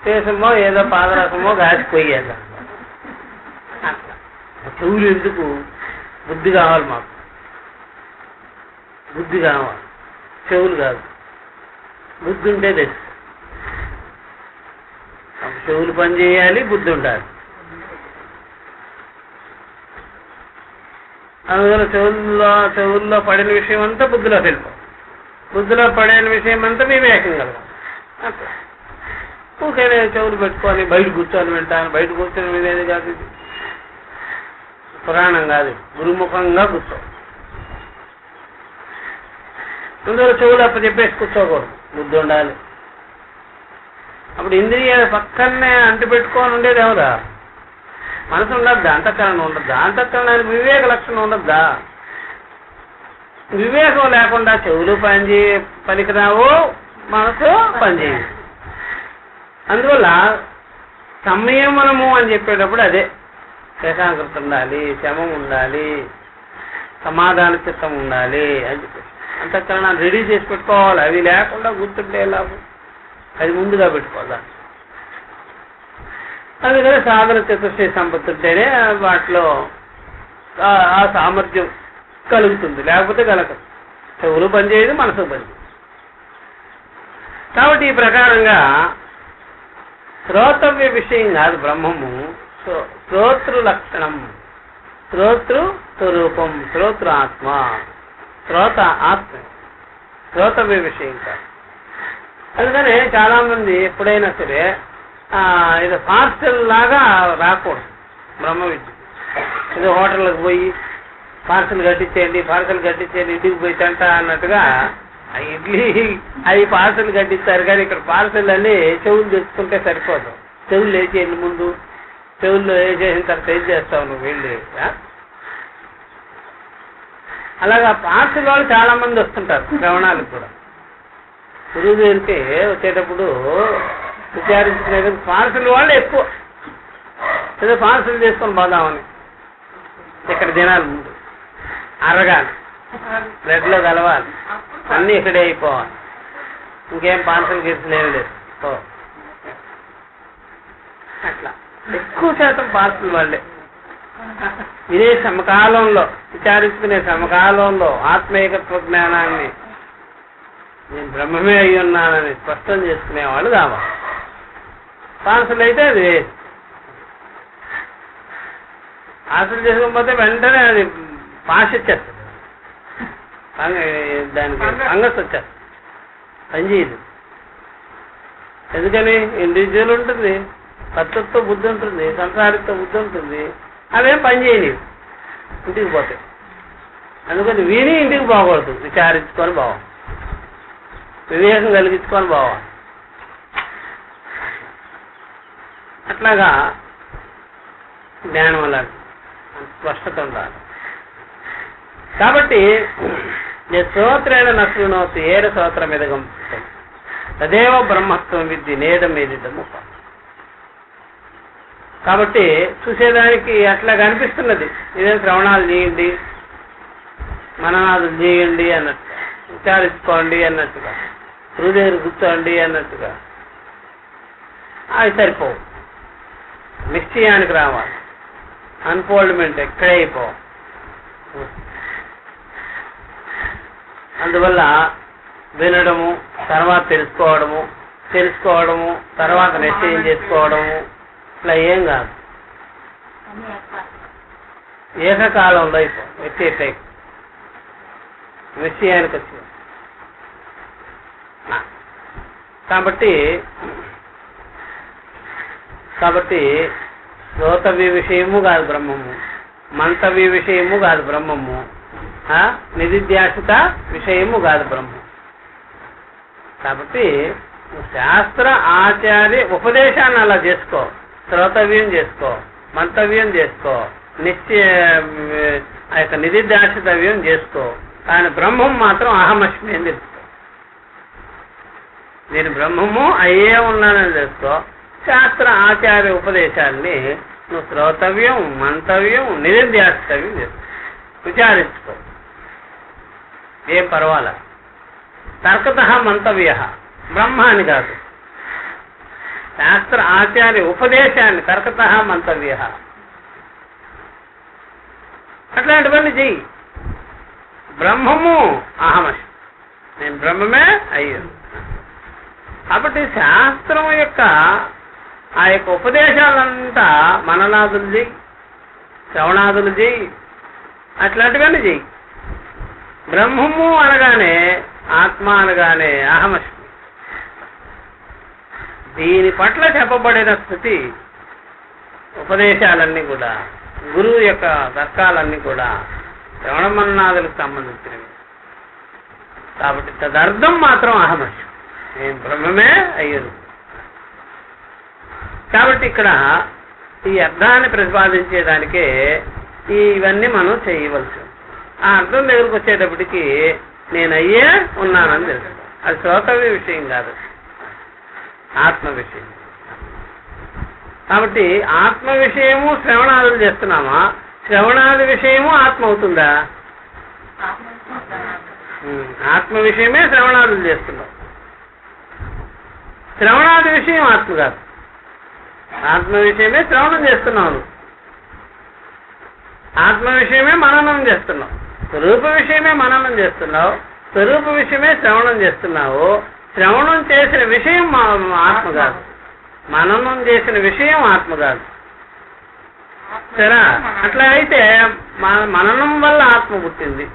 చేసమో ఏదో పాదరసమో గాసి పోయాలి. అట్లా చెవులు ఎందుకు? బుద్ధి కావాలి మాకు, బుద్ధి కావాలి, చెవులు కాదు. బుద్ధి ఉంటే తెలుసు. చెవులు పని చేయాలి, బుద్ధి ఉండాలి. అందువల్ల చెవుల్లో పడిన విషయం అంతా బుద్ధిలో తెలుపు, బుద్ధిలో పడిన విషయం అంతా వివేకం కలగం. అట్లా ఊరికే చెవులు పెట్టుకొని బయట కూర్చొని వింటాను. బయట కూర్చొని వినేది కాదు, ఇది పురాణం కాదు, గురుముఖంగా కూర్చో. అందులో చెవులు అప్పుడు చెప్పేసి కూర్చోకూడదు, బుద్ధి ఉండాలి. అప్పుడు ఇంద్రియాలు పక్కనే అంటి పెట్టుకొని ఉండేది ఎవరా? మనసు ఉండద్దా? అంతఃకరణ ఉండద్దా? అంతఃకరణానికి వివేక లక్షణం ఉండద్దా? వివేకం లేకుండా చెవులు పనికిరావు, మనసు పనిచేయదు. అందువల్ల సంయమనము అని చెప్పేటప్పుడు అదే ఏకాగ్రత ఉండాలి, శమం ఉండాలి, సమాధాన చిత్తం ఉండాలి అని చెప్పి అంతఃకరణాన్ని రెడీ చేసి పెట్టుకోవాలి. అవి లేకుండా గుర్తుంటే లాభం, అది ముందుగా పెట్టుకోవాలి. అందుకని సాధన చతుర్శ్రీ సంపత్తి ఉంటేనే వాటిలో ఆ సామర్థ్యం కలుగుతుంది, లేకపోతే కలగదు. చెవులు పనిచేయదు, మనసు పనిచేయదు. కాబట్టి ఈ ప్రకారంగా శ్రోతవ్య విషయం కాదు బ్రహ్మము, శ్రోతృ లక్షణం, శ్రోతృ స్వరూపం, శ్రోతృ ఆత్మ, శ్రోత ఆత్మ, శ్రోతవ్య విషయం కాదు. అందుకని చాలా మంది ఎప్పుడైనా సరే ఇది పార్సల్ లాగా రాకూడదు బ్రహ్మ విద్య. ఇది హోటల్కి పోయి పార్సల్ కట్టించేయండి, పార్సల్ కట్టించేయండి, ఇంటికి పోయి తింటా అన్నట్టుగా ఇడ్లీ అవి పార్సల్ కట్టిస్తారు. కానీ ఇక్కడ పార్సల్ అన్ని చెవులు తెచ్చుకుంటే సరిపోదు. చెవులు వేసేయండి ముందు, చెవుల్లో వేసేసిన తర్వాత ఏం చేస్తావు నువ్వు వెళ్ళి. అలాగా పార్సల్ వాళ్ళు చాలా మంది వస్తుంటారు శ్రవణాలకు కూడా. గురువు దగ్గరికి వచ్చేటప్పుడు విచారించుకునేది పార్సల్ వాళ్ళు ఎక్కువ. ఏదో పార్సల్ చేసుకొని పోదామని ఇక్కడ దినాలు ముందు అరగాలి, బ్లడ్లో కలవాలి, అన్నీ ఇక్కడే అయిపోవాలి, ఇంకేం పార్సల్ గీర్చలేవి లేదు. అట్లా ఎక్కువ శాతం పార్సల్ వాళ్ళే. ఇదే సమకాలంలో విచారించుకునే సమకాలంలో ఆత్మేకత్వ జ్ఞానాన్ని నేను బ్రహ్మమే అయి ఉన్నానని స్పష్టం చేసుకునేవాళ్ళు కావాలి. పార్సల్ అయితే అది పార్సల్ చేసుకోకపోతే వెంటనే అది పాష వచ్చేస్తుంది, దానికి ఫంగస్ వచ్చేస్తుంది, పనిచేయదు. ఎందుకని ఇండివిజువల్ ఉంటుంది, కర్తృత్వ బుద్ధి ఉంటుంది, సంసారిత్వ బుద్ధి ఉంటుంది, అవేం పనిచేయని ఇంటికి పోతాయి. అందుకని విని ఇంటికి పోకూడదు, విచారించుకొని పోవాలి, వివేకం కలిగించుకొని పోవాలి. అట్లాగా జ్ఞానం వల్ల స్పష్టత ఉండాలి. కాబట్టి శ్రోత్రేణ నశృణోతి ఏర శ్రోత్రం ఎదగం తదేవ బ్రహ్మత్వం విద్ది నేదం ఏదిదము. కాబట్టి చూసేదానికి అట్లా కనిపిస్తున్నది, ఇదే శ్రవణాలు చేయండి, మననాదులు చేయండి అన్నట్టుగా, విచారించుకోండి అన్నట్టుగా, హృదయం కూర్చోండి అన్నట్టుగా అవి సరిపోవు. నిశ్చయానికి రావాలి, అన్ఫోల్డ్మెంట్ ఎక్కడే అయిపోవు. అందువల్ల వినడము, తర్వాత తెలుసుకోవడము, తర్వాత నిశ్చయం చేసుకోవడము ఇట్లా ఏం కాదు. ఏకకాలంలో అయిపో ఎట్టి నిశ్చయానికి వచ్చింది. కాబట్టి శ్రోతవ్య విషయము కాదు బ్రహ్మము, మంతవ్య విషయము కాదు బ్రహ్మము, నిధిధ్యాసిత విషయము కాదు బ్రహ్మం. కాబట్టి శాస్త్ర ఆచార్య ఉపదేశాన్ని అలా చేసుకో, శ్రోతవ్యం చేసుకో, మంతవ్యం చేసుకో, ఆ యొక్క నిధిధ్యాసితవ్యం చేసుకో. కానీ బ్రహ్మం మాత్రం అహమస్మి అని తెలుసుకో. నేను బ్రహ్మము అయ్యే ఉన్నానని తెలుసుకో. శాస్త్ర ఆచార్య ఉపదేశాన్ని నువ్వు శ్రోతవ్యం, మంతవ్యం, నిధిధ్యాసితవ్యం చేసుకో, విచారించుకో, ఏం పర్వాలా. తర్కత మంతవ్య, బ్రహ్మ అని కాదు. శాస్త్ర ఆచార్య ఉపదేశాన్ని కర్కత మంతవ్య, అట్లాంటివన్నీ చెయ్యి. బ్రహ్మము అహమస్మి, నేను బ్రహ్మమే అయ్యాను. కాబట్టి శాస్త్రం యొక్క ఆ యొక్క ఉపదేశాలంతా మననాదులు చెయ్యి, శ్రవణాదులు చెయ్యి, అట్లాంటివన్నీ చెయ్యి. బ్రహ్మము అనగానే, ఆత్మ అనగానే అహమస్మి. దీని పట్ల చెప్పబడిన స్థితి ఉపదేశాలన్నీ కూడా, గురువు యొక్క తర్కాలన్నీ కూడా శ్రవణ మననాదులకు సంబంధించినవి. కాబట్టి తదర్థం మాత్రం అహమస్మి, నేను బ్రహ్మమే అయ్యను. కాబట్టి ఇక్కడ ఈ అర్థాన్ని ప్రతిపాదించేదానికే ఇవన్నీ మనం చేయవలసి. ఆ అర్థం దగ్గరకు వచ్చేటప్పటికి నేను అయ్యే ఉన్నానని తెలుసు. అది శ్రోతవ్య విషయం కాదు, ఆత్మ విషయం. కాబట్టి ఆత్మ విషయము శ్రవణాదులు చేస్తున్నామా, శ్రవణాది విషయము ఆత్మ అవుతుందా? ఆత్మ విషయమే శ్రవణాదులు చేస్తున్నాం, శ్రవణాది విషయం ఆత్మ కాదు. ఆత్మ విషయమే శ్రవణం చేస్తున్నావు, ఆత్మ విషయమే మననం చేస్తున్నావు. స్వరూప విషయమే మననం చేస్తున్నావు, స్వరూప విషయమే శ్రవణం చేస్తున్నావు. శ్రవణం చేసిన విషయం ఆత్మ కాదు, మననం చేసిన విషయం ఆత్మ కాదు. సరే, అట్లా అయితే మననం వల్ల ఆత్మ పుట్టింది,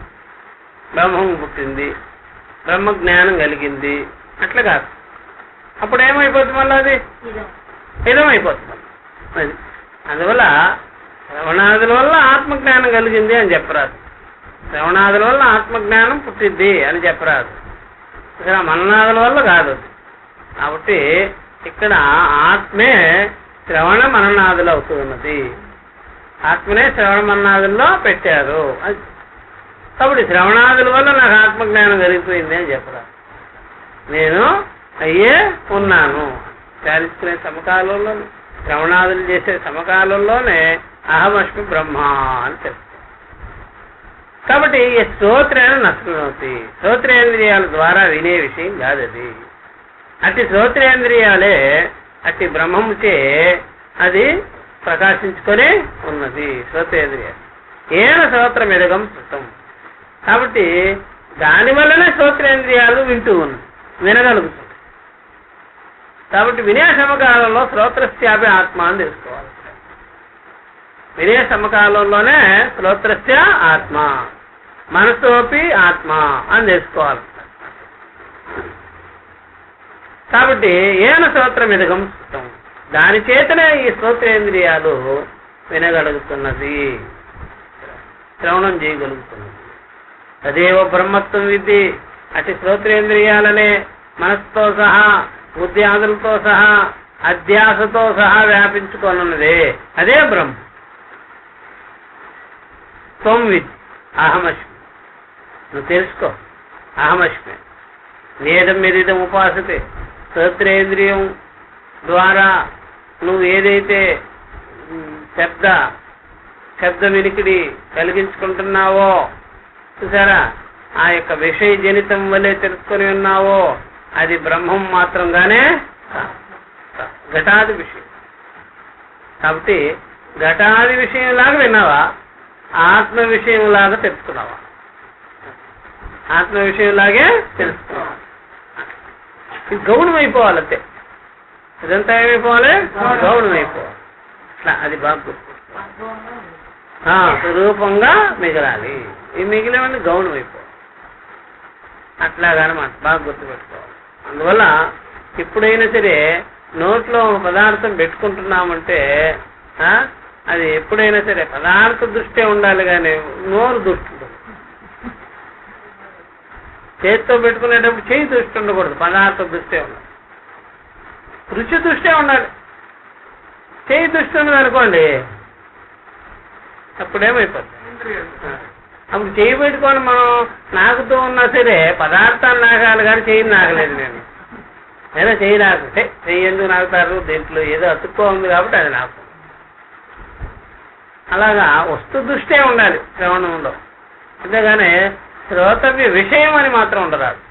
బ్రహ్మం పుట్టింది, బ్రహ్మ జ్ఞానం కలిగింది, అట్లా కాదు. అప్పుడు ఏమైపోతుంది? మళ్ళీ అది ఇదమైపోతుంది. అది అందువల్ల శ్రవణాదుల వల్ల ఆత్మజ్ఞానం కలిగింది అని చెప్పరాదు, శ్రవణాదుల వల్ల ఆత్మజ్ఞానం పుట్టిద్ది అని చెప్పరాదు. ఇక్కడ మననాదుల వల్ల కాదు. కాబట్టి ఇక్కడ ఆత్మే శ్రవణ మననాదులు అవుతున్నది, ఆత్మనే శ్రవణ మననాదుల్లో పెట్టారు. కాబట్టి శ్రవణాదుల వల్ల నాకు ఆత్మజ్ఞానం కలిగిపోయింది అని చెప్పరాదు. నేను అయ్యే ఉన్నాను. ధ్యానించుకునే సమకాలంలో, శ్రవణాదులు చేసే సమకాలంలోనే అహమస్మి బ్రహ్మ అని తెలుసు. కాబట్టి ఈ శ్రోత్రేణ నష్టమవుతాయి, శ్రోత్రేంద్రియాల ద్వారా వినే విషయం కాదు అది. అట్టి శ్రోత్రేంద్రియాలే అట్టి బ్రహ్మముచే అది ప్రకాశించుకొని ఉన్నది. శ్రోత్రేంద్రియాలు ఏన శ్రోత్రం ఎదగం శృతం. కాబట్టి దానివల్లనే శ్రోత్రేంద్రియాలు వింటూ ఉన్నాయి, వినగలుగుతుంది. కాబట్టి వినే సమకాలంలో శ్రోత్రస్యాపి ఆత్మ అని తెలుసుకోవాలి. వినే సమకాలంలోనే శ్రోత్రస్య ఆత్మ, మనసోపి ఆత్మ అని తెలుసుకోవాలి. కాబట్టి ఏన శ్రోత్రం ఎదగం శృతం, దాని చేతనే ఈ శ్రోత్రేంద్రియాలు వినగలుగుతున్నది, శ్రవణం చేయగలుగుతున్నది. తదేవ బ్రహ్మత్వం విద్ధి, అతి శ్రోత్రేంద్రియాలనే మనస్సుతో సహా, బుద్ధి ఆదులతో సహా, అధ్యాసతో సహా వ్యాపించుకొనున్నదే అదే బ్రహ్మ. త్వం విద్ధి అహమస్మి, నువ్వు తెలుసుకో అహమస్మి. వేదం ఎదిదం ఉపాసతే, శ్రోత్రేంద్రియం ద్వారా నువ్వు ఏదైతే శబ్ద వినికిడి కలిగించుకుంటున్నావో చూసారా, ఆ యొక్క విషయ జనితం వల్లే తెలుసుకొని ఉన్నావో అది బ్రహ్మం మాత్రంగానే ఘటాది విషయం. కాబట్టి ఘటాది విషయంలాగా విన్నావా, ఆత్మ విషయంలాగా తెలుసుకున్నావా? ఆత్మ విషయంలాగే తెలుసుకున్నావా? ఇది గౌణం అయిపోవాలంతే. ఇదంతా ఏమైపోవాలి? గౌణం అయిపోవాలి. అట్లా అది బాగా స్వరూపంగా మిగలాలి. ఈ మిగిలినవన్నీ గౌణం అయిపోవాలి. అట్లాగనమాట, బాగా గుర్తుపెట్టుకోవాలి. అందువల్ల ఎప్పుడైనా సరే నోట్లో ఒక పదార్థం పెట్టుకుంటున్నామంటే అది ఎప్పుడైనా సరే పదార్థ దృష్టే ఉండాలి, కానీ నోరు దృష్టి ఉండదు. చేతితో పెట్టుకునేటప్పుడు చేయి దృష్టి ఉండకూడదు, పదార్థ దృష్టే ఉండాలి. రుచి దృష్టే ఉండాలి. చేయి దృష్టి ఉన్నది అనుకోండి, అప్పుడేమైపోతుంది? అప్పుడు చేయి పెట్టుకొని మనం నాకుతూ ఉన్నా సరే పదార్థాలు నాకాలి, కానీ చేయి నాకలేదు. నేను ఏదో చేయి నాకు చెయ్యి ఎందుకు నాకుతారు, దీంట్లో ఏదో అతుక్కో ఉంది కాబట్టి అది నాకు. అలాగా వస్తు దృష్టే ఉండాలి శ్రవణంలో, అంతేగాని శ్రోతవ్య విషయం అని మాత్రం ఉండరాదు.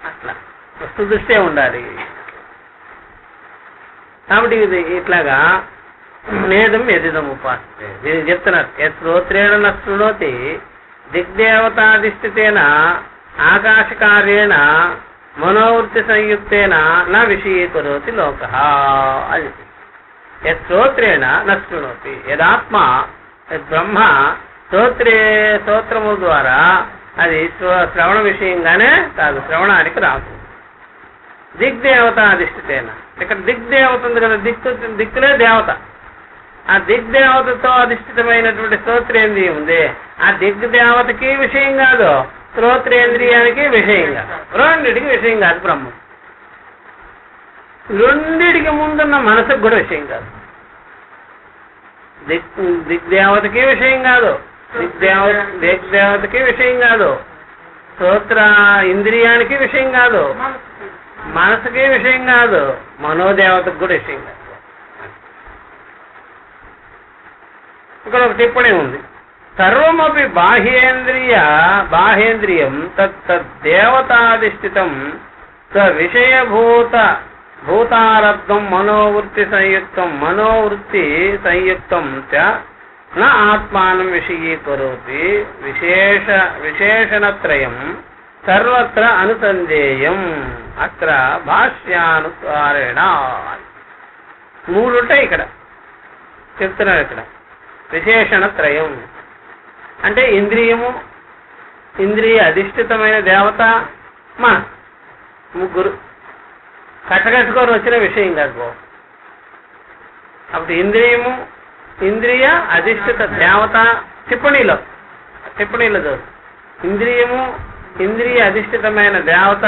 అట్లా వస్తు దృష్టే ఉండాలి. కాబట్టి ఇది ఇట్లాగా నేదం ఎదిదం ఉపాస్తే దీనికి చెప్తున్నారు. శ్రోత్రేణ నృణోతి దిగ్దేవతాధిష్ఠితేన ఆకాశకార్యేణ మనోవృత్తి సంయుక్తేన నా విషయీకరోతి లోక అది. శ్రోత్రేణ నృణోతి యదాత్మ బ్రహ్మ స్తోత్రము ద్వారా అది శ్రవణ విషయంగానే కాదు, శ్రవణానికి రాదు. దిగ్దేవతాధిష్ఠితేన ఇక్కడ దిగ్దేవత ఉంది కదా, దిక్కులే దేవత. ఆ దిగ్దేవతతో అధిష్ఠితమైనటువంటి స్తోత్రేంద్రియం ఉంది. ఆ దిగ్దేవతకి విషయం కాదు, శ్రోత్రేంద్రియానికి విషయం కాదు, రెండిటికి విషయం కాదు బ్రహ్మం. రెండిటికి ముందున్న మనసుకు కూడా విషయం కాదు. దిగ్దేవతకి విషయం కాదు, దిగ్దేవతకి విషయం కాదు, స్తోత్ర ఇంద్రియానికి విషయం కాదు, మనసుకి విషయం కాదు, మనోదేవతకు కూడా విషయం కాదు. ఇక్కడ ఒక టిప్పణి ఉంది. సర్వమపి బాహ్యేంద్రియం తద్దేవతాధిష్ఠితం భూతారబ్ధం మనోవృత్తి సంయుక్తం చ న ఆత్మానం విషయీకరోతి. విశేషణత్రయం సర్వత్ర అనుసంధేయం అత్ర భాష్యానుసారేణ. మూడుంటాయి ఇక్కడ చెప్తున్నారు. ఇక్కడ విశేషణత్రయం అంటే ఇంద్రియము, ఇంద్రియ అధిష్ఠితమైన దేవత, ముగ్గురు కట్టకట్టుకొని వచ్చిన విషయం కాదు. అప్పుడు ఇంద్రియము, ఇంద్రియ అధిష్ఠిత దేవత టిప్పణీలో చదువు. ఇంద్రియము, ఇంద్రియ అధిష్ఠితమైన దేవత.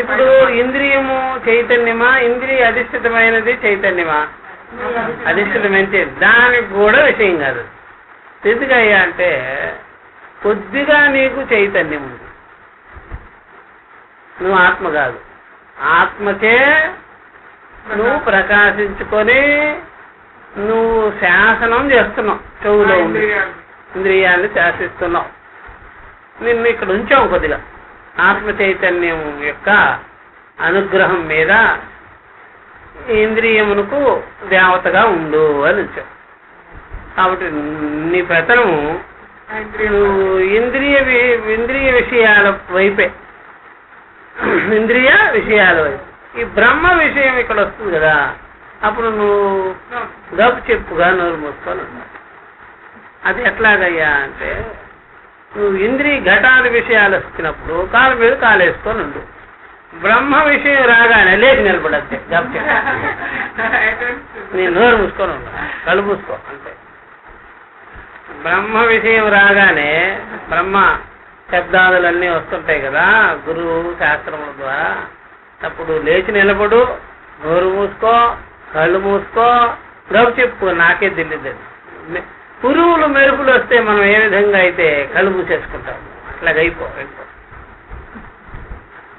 ఇప్పుడు ఇంద్రియము చైతన్యమా, ఇంద్రియ అధిష్ఠితమైనది చైతన్యమా? అధిష్ఠితమైతే దానికి కూడా విషయం కాదు. ఎందుకయ్యా అంటే కొద్దిగా నీకు చైతన్యం ఉంది, నువ్వు ఆత్మ కాదు. ఆత్మకే నువ్వు ప్రకాశించుకొని నువ్వు శాసనం చేస్తున్నావు, చెవులో ఉంది ఇంద్రియాన్ని శాసిస్తున్నావు. నిన్ను ఇక్కడ ఉంచావు కొద్దిగా ఆత్మ చైతన్యం యొక్క అనుగ్రహం మీద ఇంద్రియమునకు దేవతగా ఉండు అని ఉంచావు. కాబట్టి నీ ప్రతనము ఇంద్రియ విషయాల వైపే, ఇంద్రియ విషయాల వైపు. ఈ బ్రహ్మ విషయం ఇక్కడ వస్తుంది కదా, అప్పుడు నువ్వు గప్పు చెప్పుగా నోరు మూసుకొని ఉన్నావు. అది ఎట్లాగయ్యా అంటే నువ్వు ఇంద్రియ ఘటాది విషయాలు వచ్చినప్పుడు కాలు మీద కాలేసుకొని ఉండు. బ్రహ్మ విషయం రాగానే లేచి నిలబడద్దే గప్పు చెప్పు, నీ నోరు మూసుకొని ఉన్నా, కళ్ళు మూసుకో అంతే. బ్రహ్మ విషయం రాగానే బ్రహ్మ శబ్దాదులన్నీ వస్తుంటాయి కదా గురువు శాస్త్రముల ద్వారా. అప్పుడు లేచి నిలబడు, నోరు మూసుకో, కళ్ళు మూసుకో, గప్పు చెప్పు, నాకే తెలియదండి. పురుగులు మెరుపులు వస్తే మనం ఏ విధంగా అయితే కళ్ళు మూసేసుకుంటాము అట్లాగ అయిపో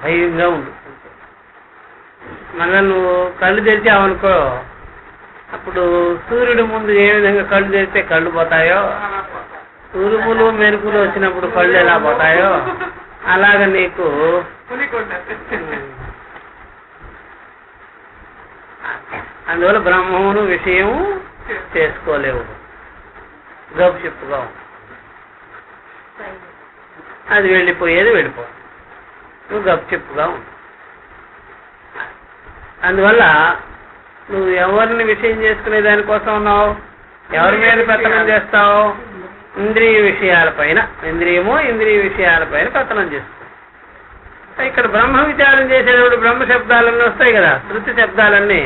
భయంగా ఉండు. మళ్ళా నువ్వు కళ్ళు తెరిచావనుకో, అప్పుడు సూర్యుడి ముందు ఏ విధంగా కళ్ళు తెరిస్తే కళ్ళు పోతాయో, ఉరుములు మెరుపులు వచ్చినప్పుడు కళ్ళు ఎలా పోతాయో అలాగ నీకు అందువల్ల బ్రహ్మమును విషయం చేసుకోలేవు, గప్పు చెప్పుగా అది వెళ్ళిపోయేది వెళ్ళిపో, నువ్వు గప్పు చెప్పుగా ఉండు. అందువల్ల నువ్వు ఎవరిని విషయం చేసుకునే దానికోసం ఉన్నావు, ఎవరి మీద పెత్తనం చేస్తావు? ఇంద్రియ విషయాలపైన, ఇంద్రియ విషయాలపైన పెత్తనం చేస్తావు. ఇక్కడ బ్రహ్మ విచారం చేసేటప్పుడు బ్రహ్మ శబ్దాలన్నీ వస్తాయి కదా, శృతి శబ్దాలన్నీ,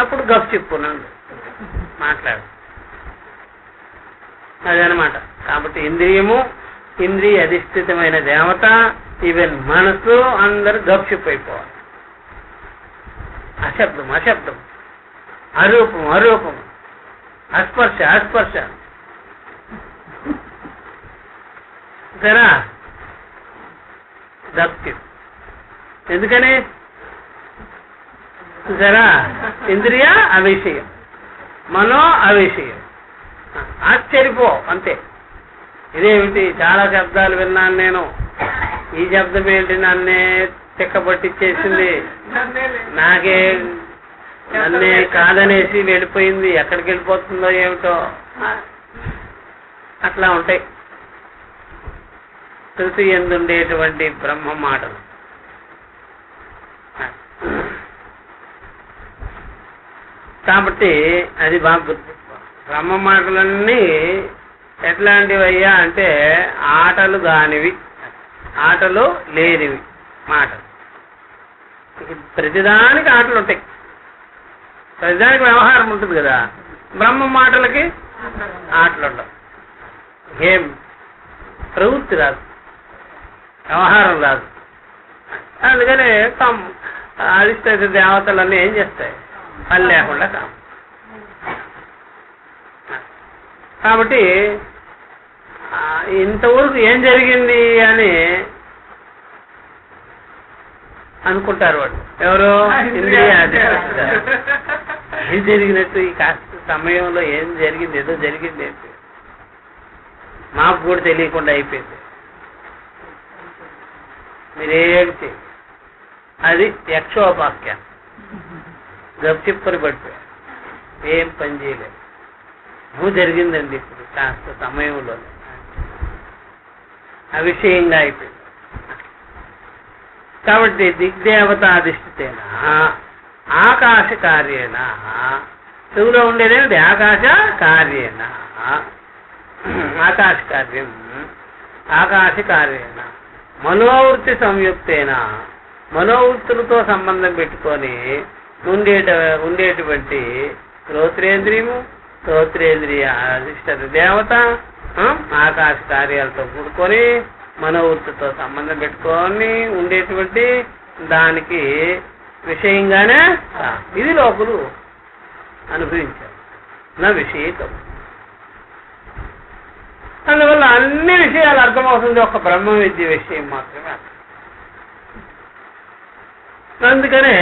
అప్పుడు గప్పు చెప్పున్నాను మాట్లాడు, అదనమాట. కాబట్టి ఇంద్రియ అధిష్ఠితమైన దేవత, ఈవెన్ మనసు అందరూ గప్పు చెప్పు అయిపోవాలి. అశబ్దం, అరూపం, అస్పర్శ సరా గప్పు. ఎందుకని సరా ఇంద్రియ అవిషయం, మనో అవిషయం. ఆశ్చర్యపో అంతే. ఇదేమిటి చాలా శబ్దాలు విన్నాను నేను, ఈ శబ్దం ఏంటి నన్నే చిక్కబట్టిచ్చేసింది, నాకే నన్నే కాదనేసి వెళ్ళిపోయింది, ఎక్కడికి వెళ్ళిపోతుందో ఏమిటో. అట్లా ఉంటాయి శృతి ఎందుండేటువంటి బ్రహ్మ మాటలు. కాబట్టి అది బాగా గుర్తు. బ్రహ్మ మాటలన్నీ ఎట్లాంటివయ్యా అంటే ఆటలు కానివి, ఆటలు లేనివి మాటలు. ప్రతిదానికి ఆటలు ఉంటాయి, ప్రతిదానికి వ్యవహారం ఉంటుంది కదా. బ్రహ్మ మాటలకి ఆటలు ఉండవు, ఏం ప్రవృత్తి రాదు, వ్యవహారం రాదు. అందుకని అధిష్ఠిత దేవతలన్నీ ఏం చేస్తాయి, పని లేకుండా కాము. కాబట్టి ఇంతవరకు ఏం జరిగింది అని అనుకుంటారు వాళ్ళు. ఎవరు? ఇంద్రియాధిష్ఠిత. ఏం జరిగినట్టు ఈ కాస్త సమయంలో ఏం జరిగింది, ఏదో జరిగింది ఏంటి, మాకు కూడా తెలియకుండా అయిపోయింది. మీరేమిటి అది యక్షోపాఖ్యానం, గప్చిప్పని పడిపోయారు, ఏం పని చేయలేదు. నువ్వు జరిగిందండి ఇప్పుడు కాస్త సమయంలో అవిషయంగా అయిపోయింది. కాబట్టి దిగ్దేవతాధిష్ఠితేన ఆకాశ కార్యేణ, చెవులో ఉండేదేమిటి? ఆకాశ కార్యేణ, ఆకాశ కార్యం, ఆకాశ కార్యేణ మనోవృత్తి సంయుక్తేన, మనోవృత్తులతో సంబంధం పెట్టుకొని ఉండేటువంటి శ్రోత్రేంద్రియము, శ్రోత్రేంద్రియ అధిష్ఠిత దేవత ఆకాశ కార్యాలతో కూడుకొని మనోవృత్తితో సంబంధం పెట్టుకొని ఉండేటువంటి దానికి విషయంగానే ఇది లోపలు అనుభవించారు, నా విషయం. అందువల్ల అన్ని విషయాలు అర్థమవుతుంది, ఒక బ్రహ్మ విద్య విషయం మాత్రమే అర్థం. అందుకనే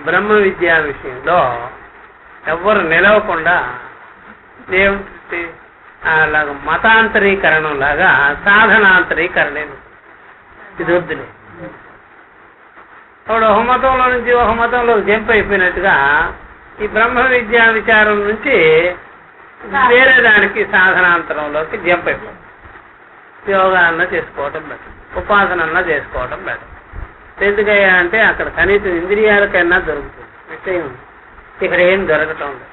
బ్రహ్మ విద్యా విషయంలో ఎవ్వరు నిలవకుండా ఏమిటి అలాగ మతాంతరీకరణం లాగా సాధనాంతరీకరణ ఇది వద్దులే. అప్పుడు ఒక మతంలో నుంచి ఒక మతంలో జంప్ అయిపోయినట్టుగా ఈ బ్రహ్మ విద్యా విచారం నుంచి వేరే దానికి సాధనాంతరంలోకి జంప్ అయిపోతుంది. యోగా అన్న చేసుకోవటం బెటర్, ఉపాసన అన్నా చేసుకోవటం బెటర్. ఎందుకయ్యా అంటే అక్కడ కనీసం ఇంద్రియాలకైనా దొరుకుతుంది విషయం, ఇక్కడ ఏం దొరకటం లేదు.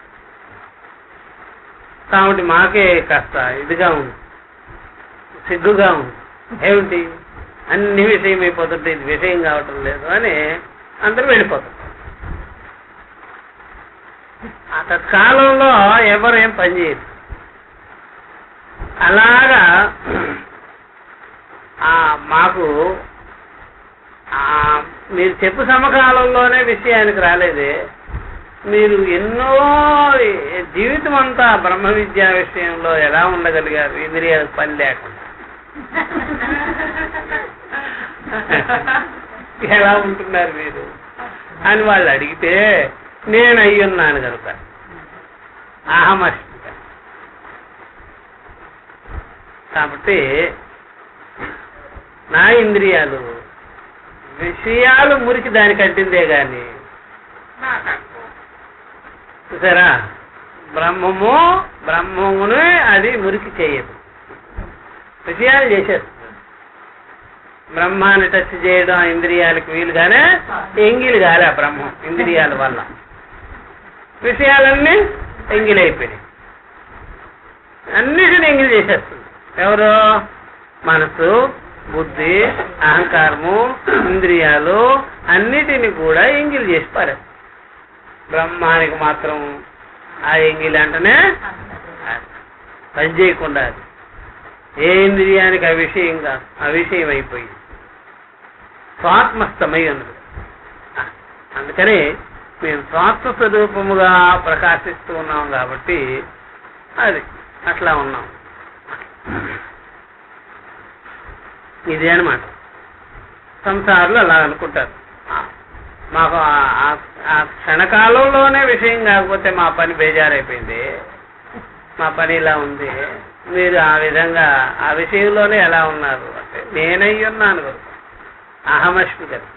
కాబట్టి మాకే కాస్త ఇదిగా ఉంది, సిగ్గుగా ఉంది. ఏమిటి అన్ని విషయం అయిపోతుంటే ఇది విషయం కావటం లేదు అని అందరూ వెళ్ళిపోతారు. ఆ తత్కాలంలో ఎవరు ఏం పనిచేయరు. అలాగా మాకు మీరు చెప్పు సమకాలంలోనే విషయానికి రాలేదే, మీరు ఎన్నో జీవితం అంతా బ్రహ్మ విద్యా విషయంలో ఎలా ఉండగలిగారు ఇంద్రియాలకు పని లేకుండా? ఎలా ఉంటున్నారు మీరు అని వాళ్ళు అడిగితే నేను అయ్యున్నాను కనుక అహమస్మిత. కాబట్టి నా ఇంద్రియాలు విషయాలు మురికి దానికి అంటిందే గాని చూసారా, బ్రహ్మమును అది మురికి చేయదు, విషయాలు చేసేస్తుంది. బ్రహ్మాన్ని టచ్ చేయడం ఇంద్రియాలకు వీలుగానే ఎంగిలి కాలే బ్రహ్మం ఇంద్రియాల వల్ల. విషయాలన్నీ ఎంగిలైపోయినాయి, అన్నిటిని ఎంగిలి చేసేస్తుంది. ఎవరు? మనసు, బుద్ధి, అహంకారము, ఇంద్రియాలు అన్నిటిని కూడా ఎంగిలి చేసి పారారు. బ్రహ్మానికి మాత్రం ఆ ఎంగిలి అంటేనే పని చేయకుండా ఏ ఇంద్రియానికి అవిషయంగా అవిషయం అయిపోయి స్వాత్మస్థమై ఉన్నది. అందుకని మేము స్వాత్మ స్వరూపముగా ప్రకాశిస్తూ ఉన్నాం కాబట్టి అది అట్లా ఉన్నాం. ఇదే అనమాట. సంసారులు అలా అనుకుంటారు, మాకు ఆ క్షణకాలంలోనే విషయం కాకపోతే మా పని బేజారైపోయింది, మా పని ఇలా ఉంది, మీరు ఆ విధంగా ఆ విషయంలోనే ఎలా ఉన్నారు అంటే నేనయ్యున్నాను కనుక అహమస్మి కదా.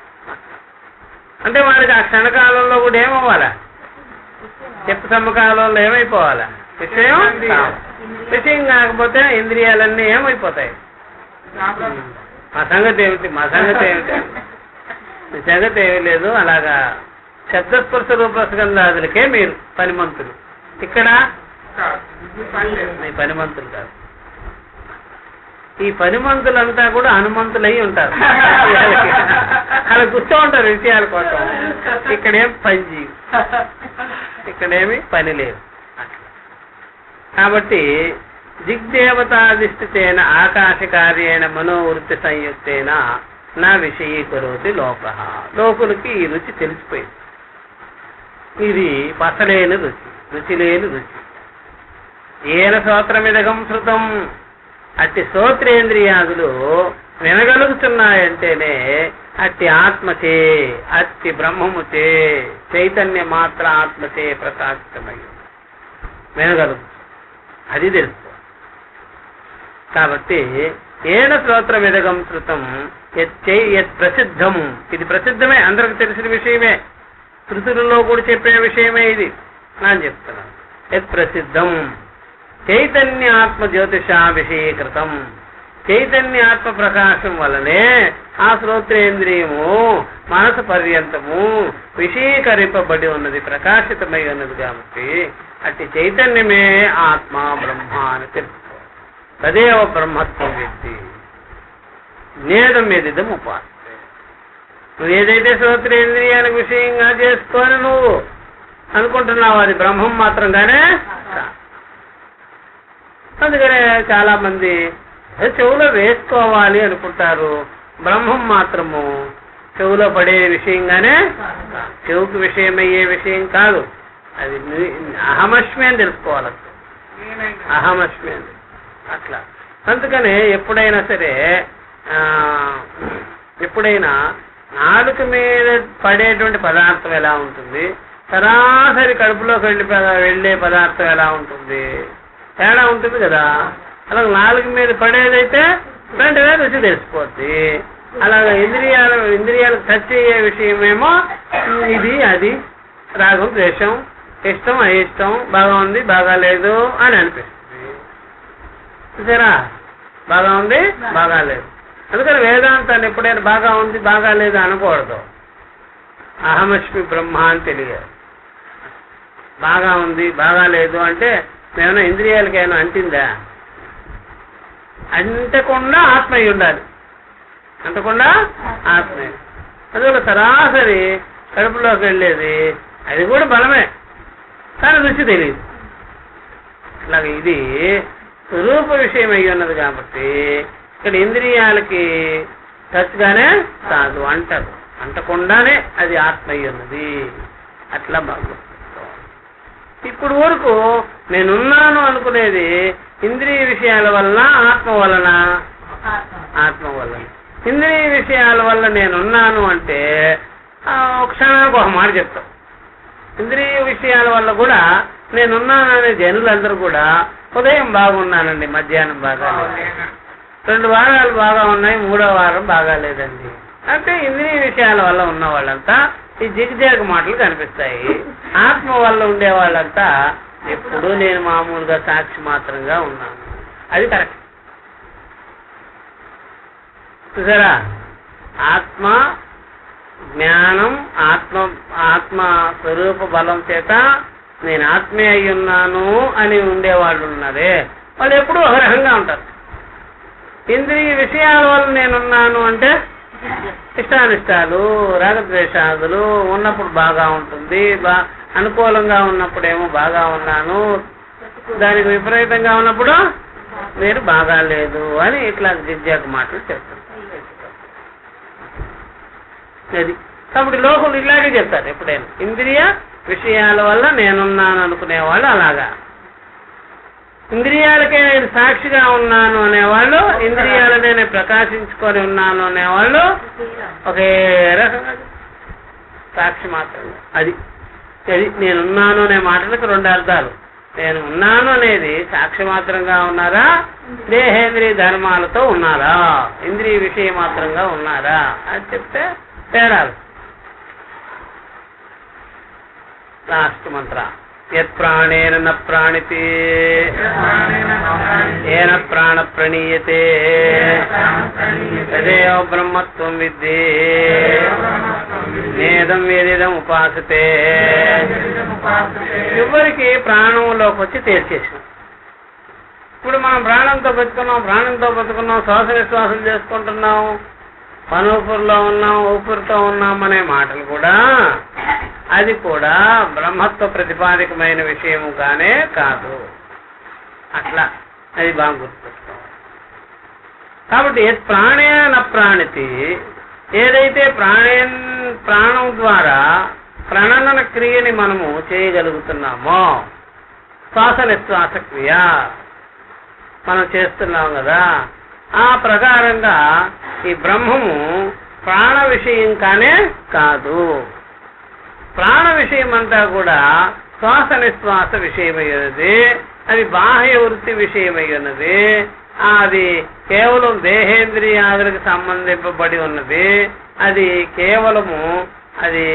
అంటే వాడికి ఆ క్షణకాలంలో కూడా ఏమవ్వాలా? చెప్పు సమకాలంలో ఏమైపోవాలా? విషయం విషయం కాకపోతే ఇంద్రియాలన్నీ ఏమైపోతాయి? మా సంగతి ఏమిటి, మా సంగతి ఏమిటి, మీ సంగతి ఏమీ లేదు. అలాగా శబ్దస్పర్శ రూపస్కందాదులకే మీరు పనిమంతులు, ఇక్కడ మీ పనిమంతులు కాదు. ఈ పనిమంతులంతా కూడా హనుమంతులై ఉంటారు. అలా కూర్చో ఉంటారు విషయాల కోసం. ఇక్కడేం పని చేయు, ఇక్కడేమి పని లేదు. కాబట్టి దిగ్దేవతాధిష్ఠితేన ఆకాశకార్యేణ మనోవృత్తి సంయుక్తేన నా విషయీకరోతి లోక. లోకులకి ఈ రుచి తెలిసిపోయింది. ఇది పసలేని రుచి, రుచి లేని రుచి. ఏన శ్రోత్రమిదగం శృతం, అట్టి శ్రోత్రేంద్రియాదులు వినగలుగుతున్నాయంటేనే అట్టి ఆత్మచే, అట్టి బ్రహ్మముచే, చైతన్య మాత్ర ఆత్మచే ప్రకాశితమయ్యి వినగలుగు, అది తెలుసు. కాబట్టి ఏన శ్రోత్రమిదగం శృతం యత్ ప్రసిద్ధం, ఇది ప్రసిద్ధమే, అందరికి తెలిసిన విషయమే, శృతులలో కూడా చెప్పిన విషయమే ఇది నేను చెప్తున్నాను. యత్ ప్రసిద్ధం చైతన్య ఆత్మ జ్యోతిష విషయీకృతం, చైతన్య ఆత్మ ప్రకాశం వలనే ఆ శ్రోత్రేంద్రియము మనసు పర్యంతము విషయీకరింపబడి ఉన్నది, ప్రకాశితమై ఉన్నది. కాబట్టి అట్టి చైతన్యమే ఆత్మ బ్రహ్మ అని తెలుసుకో. తదేవ బ్రహ్మత్వం వ్యక్తి నేదం ఎదిదం ఉపాస్తే. నువ్వు ఏదైతే శ్రోత్రేంద్రియానికి విషయంగా చేసుకొని నువ్వు అనుకుంటున్నావు అది బ్రహ్మం మాత్రంగానే. అందుకనే చాలా మంది చెవులో వేసుకోవాలి అనుకుంటారు, బ్రహ్మం మాత్రము చెవులో పడే విషయంగానే, చెవుకు విషయమయ్యే విషయం కాదు. అది అహమస్మి అని తెలుసుకోవాలి, అహమస్మి అని. అట్లా అందుకనే ఎప్పుడైనా సరే, ఎప్పుడైనా నాలుక మీద పడేటువంటి పదార్థం ఎలా ఉంటుంది, సరాసరి కడుపులోకి వెళ్ళే పదార్థం ఎలా ఉంటుంది, తేడా ఉంటుంది కదా. అలాగే నాలుగు మీద పడేదైతే వెంటనే రుచి తెలిసిపోద్ది. అలాగే ఇంద్రియాలకు టచ్ అయ్యే విషయమేమో ఇది అది, రాగం ద్వేషం, ఇష్టం అయిష్టం, బాగా ఉంది బాగా లేదు అని అనిపిస్తుంది. చూసారా, బాగా ఉంది బాగా లేదు. అందుకని వేదాంతాన్ని ఎప్పుడైనా బాగా ఉంది బాగా లేదు అనకూడదు, అహమస్మి బ్రహ్మ అని తెలియాలి. బాగా ఉంది బాగా లేదు అంటే ఏమైనా ఇంద్రియాలకైనా అంటిందా? అంటకుండా ఆత్మయ్య ఉండాలి, అంటకుండా ఆత్మయ్య. అందువల్ల సరాసరి కడుపులోకి వెళ్ళేది అది కూడా బలమే, కానీ రుచి తెలియదు. అలాగే ఇది స్వరూప విషయం అయ్యి ఉన్నది కాబట్టి ఇక్కడ ఇంద్రియాలకి టచ్గానే కాదు, అంటారు, అంటకుండానే అది ఆత్మయ్య ఉన్నది. అట్లా బాగా ఇప్పుడు వరకు నేనున్నాను అనుకునేది ఇంద్రియ విషయాల వలన ఆత్మ వలన? ఆత్మ వలన. ఇంద్రియ విషయాల వల్ల నేనున్నాను అంటే క్షణానికి ఒక మాట చెప్తాం. ఇంద్రియ విషయాల వల్ల కూడా నేనున్నాను అనే జనులందరూ కూడా ఉదయం బాగున్నానండి, మధ్యాహ్నం బాగాలేదు, 2 వారాలు బాగా ఉన్నాయి, 3వ వారం బాగాలేదండి అంటే ఇంద్రియ విషయాల వల్ల ఉన్న వాళ్ళంతా ఈ జిగ్జాగ్ మాటలు కనిపిస్తాయి. ఆత్మ వల్ల ఉండే వాళ్ళంతా ఎప్పుడూ నేను మామూలుగా సాక్షి మాత్రంగా ఉన్నాను, అది కరెక్ట్. చూసారా, ఆత్మ జ్ఞానం, ఆత్మ స్వరూప బలం చేత నేను ఆత్మే అయి ఉన్నాను అని ఉండేవాళ్ళు ఉన్నారే, వాళ్ళు ఎప్పుడూ ఒక రకంగా ఉంటారు. ఇంద్రియ విషయాల వల్ల నేనున్నాను అంటే ఇష్టానిష్టాలు, రాగద్వేషాదులు ఉన్నప్పుడు బాగా ఉంటుంది, అనుకూలంగా ఉన్నప్పుడేమో బాగా ఉన్నాను, దానికి విపరీతంగా ఉన్నప్పుడు మీరు బాగా లేదు అని ఇట్లా జిగ్జాగ్ మాటలు చెప్తారు. అది కాబట్టి లోకులు ఇలాగే చెప్తారు ఎప్పుడైనా. ఇంద్రియ విషయాల వల్ల నేనున్నాను అనుకునేవాళ్ళు అలాగా, ఇంద్రియాలకే నేను సాక్షిగా ఉన్నాను అనేవాళ్ళు, ఇంద్రియాలనే నేను ప్రకాశించుకొని ఉన్నాను అనేవాళ్ళు ఒకే రకంగా సాక్షి మాత్రమే. అది అది నేనున్నాను అనే మాటలకు 2 అర్థాలు. నేను ఉన్నాను అనేది సాక్షి మాత్రంగా ఉన్నారా, దేహేంద్రియ ధర్మాలతో ఉన్నారా, ఇంద్రియ విషయ మాత్రంగా ఉన్నారా అని చెప్తే తేడాలు. లాస్ట్ మంత్ర యత్ ప్రాణేన న ప్రాణితి ఏన ప్రాణ ప్రణీయతే తదేవ బ్రహ్మత్వం విద్ధి నేదం వేదిదం ఉపాసతే. చివరికి ప్రాణంలోకి వచ్చి తేల్చేసాం. ఇప్పుడు మనం ప్రాణంతో బతుకున్నాం, శ్వాస విశ్వాసం చేసుకుంటున్నాం, మనూపురులో ఉన్నాం, ఊపిరితో ఉన్నాం అనే మాటలు కూడా అది కూడా బ్రహ్మత్వ ప్రతిపాదికమైన విషయముగానే కాదు. అట్లా అది బాగా గుర్తుపెట్టుకోవాలి. కాబట్టి ప్రాణేన ప్రాణితి, ఏదైతే ప్రాణం ద్వారా ప్రణనన క్రియని మనము చేయగలుగుతున్నామో, శ్వాస నిశ్వాస క్రియ మనం చేస్తున్నాం కదా, ఆ ప్రకారంగా ఈ బ్రహ్మము ప్రాణ విషయం కానే కాదు. ప్రాణ విషయం అంతా కూడా శ్వాస నిశ్వాస విషయమయ్యున్నది, అది బాహ్య వృత్తి విషయమయ్యున్నది, అది కేవలం దేహేంద్రియాదులకు సంబంధింపబడి ఉన్నది, అది కేవలము అది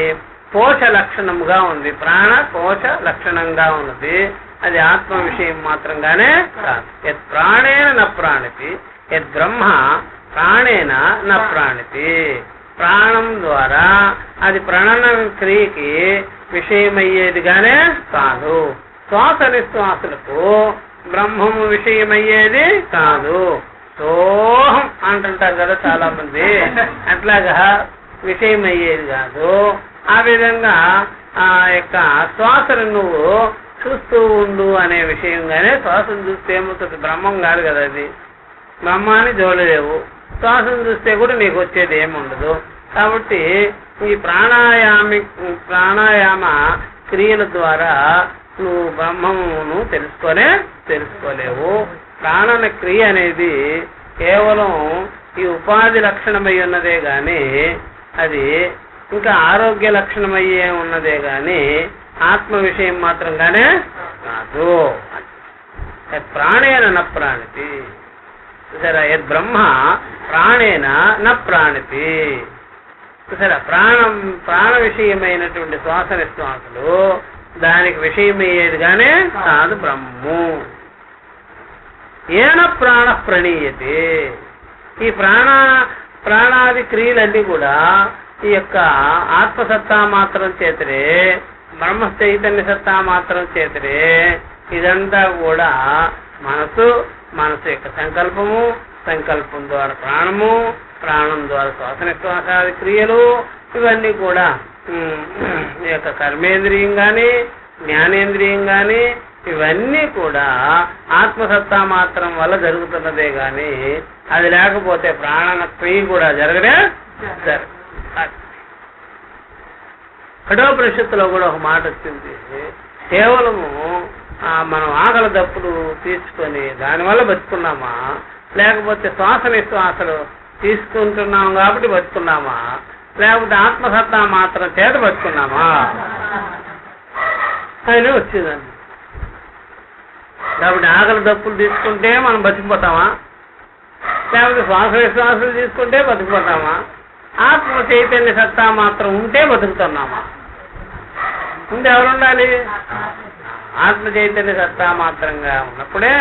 కోశ లక్షణముగా ఉంది, ప్రాణ కోశ లక్షణంగా ఉన్నది, అది ఆత్మ విషయం మాత్రంగానే కాదు. యత్ ప్రాణేన న ప్రాణితి, యద్ బ్రహ్మ ప్రాణేన న ప్రాణితి. ప్రాణం ద్వారా అది ప్రణన క్రియకి విషయమయ్యేదిగానే కాదు. శ్వాస నిశ్వాసులకు బ్రహ్మము విషయమయ్యేది కాదు. సోహం అంటుంటారు కదా చాలా మంది, అట్లాగా విషయమయ్యేది కాదు. ఆ విధంగా ఆ యొక్క శ్వాసను నువ్వు చూస్తూ ఉండు అనే విషయంగానే, శ్వాసను చూస్తే ఏమవుతుంది, బ్రహ్మం కాదు కదా అది, బ్రహ్మాన్ని చూడలేవు. శ్వాసను చూస్తే కూడా నీకు వచ్చేది ఏముండదు. కాబట్టి ఈ ప్రాణాయామ క్రియల ద్వారా నువ్వు బ్రహ్మమును తెలుసుకోలేవు. ప్రాణన క్రియ అనేది కేవలం ఈ ఉపాధి లక్షణమై ఉన్నదే గాని, అది ఇంకా ఆరోగ్య లక్షణమయ్యే ఉన్నదే గాని ఆత్మ విషయం మాత్రంగానే కాదు. ప్రాణేన న ప్రాణితి. చూసారా, యద్ బ్రహ్మ ప్రాణేన న ప్రాణితి. చూసారా, ప్రాణ విషయమైనటువంటి శ్వాస నిశ్వాసలు దానికి విషయమయ్యేదిగానే కాదు బ్రహ్మము. ఏన ప్రాణ ప్రణీయతే. ఈ ప్రాణాది క్రియలన్నీ కూడా ఈ యొక్క ఆత్మసత్తా మాత్రం చేతనే, బ్రహ్మ చైతన్య సత్తా మాత్రం చేతనే, ఇదంతా కూడా మనసు యొక్క సంకల్పము, సంకల్పం ద్వారా ప్రాణము, ప్రాణం ద్వారా శ్వాస నిశ్వాసాది క్రియలు, ఇవన్నీ కూడా ఈ యొక్క కర్మేంద్రియం గాని జ్ఞానేంద్రియం గాని ఇవన్నీ కూడా ఆత్మసత్తా మాత్రం వల్ల జరుగుతున్నదే గాని అది లేకపోతే ప్రాణ క్రియ కూడా జరగనే జరగదు. కఠోపనిషత్తులో కూడా ఒక మాట వచ్చింది, కేవలము మనం ఆకలి దప్పులు తీర్చుకొని దానివల్ల బతుకున్నామా, లేకపోతే శ్వాస నిశ్వాసలు తీసుకుంటున్నాం కాబట్టి బతుకున్నామా, లేకపోతే ఆత్మసత్తా మాత్రం చేత బతుకున్నామా అని వచ్చిందండి. కాబట్టి ఆకలి దప్పులు తీసుకుంటే మనం బతికిపోతామా, లేకపోతే శ్వాస విశ్వాసాలు తీసుకుంటే బతికిపోతామా, ఆత్మ చైతన్య సత్తా మాత్రం ఉంటే బతుకుతున్నామా? ముందు ఎవరుండాలి? ఆత్మ చైతన్య సత్తా మాత్రంగా ఉన్నప్పుడే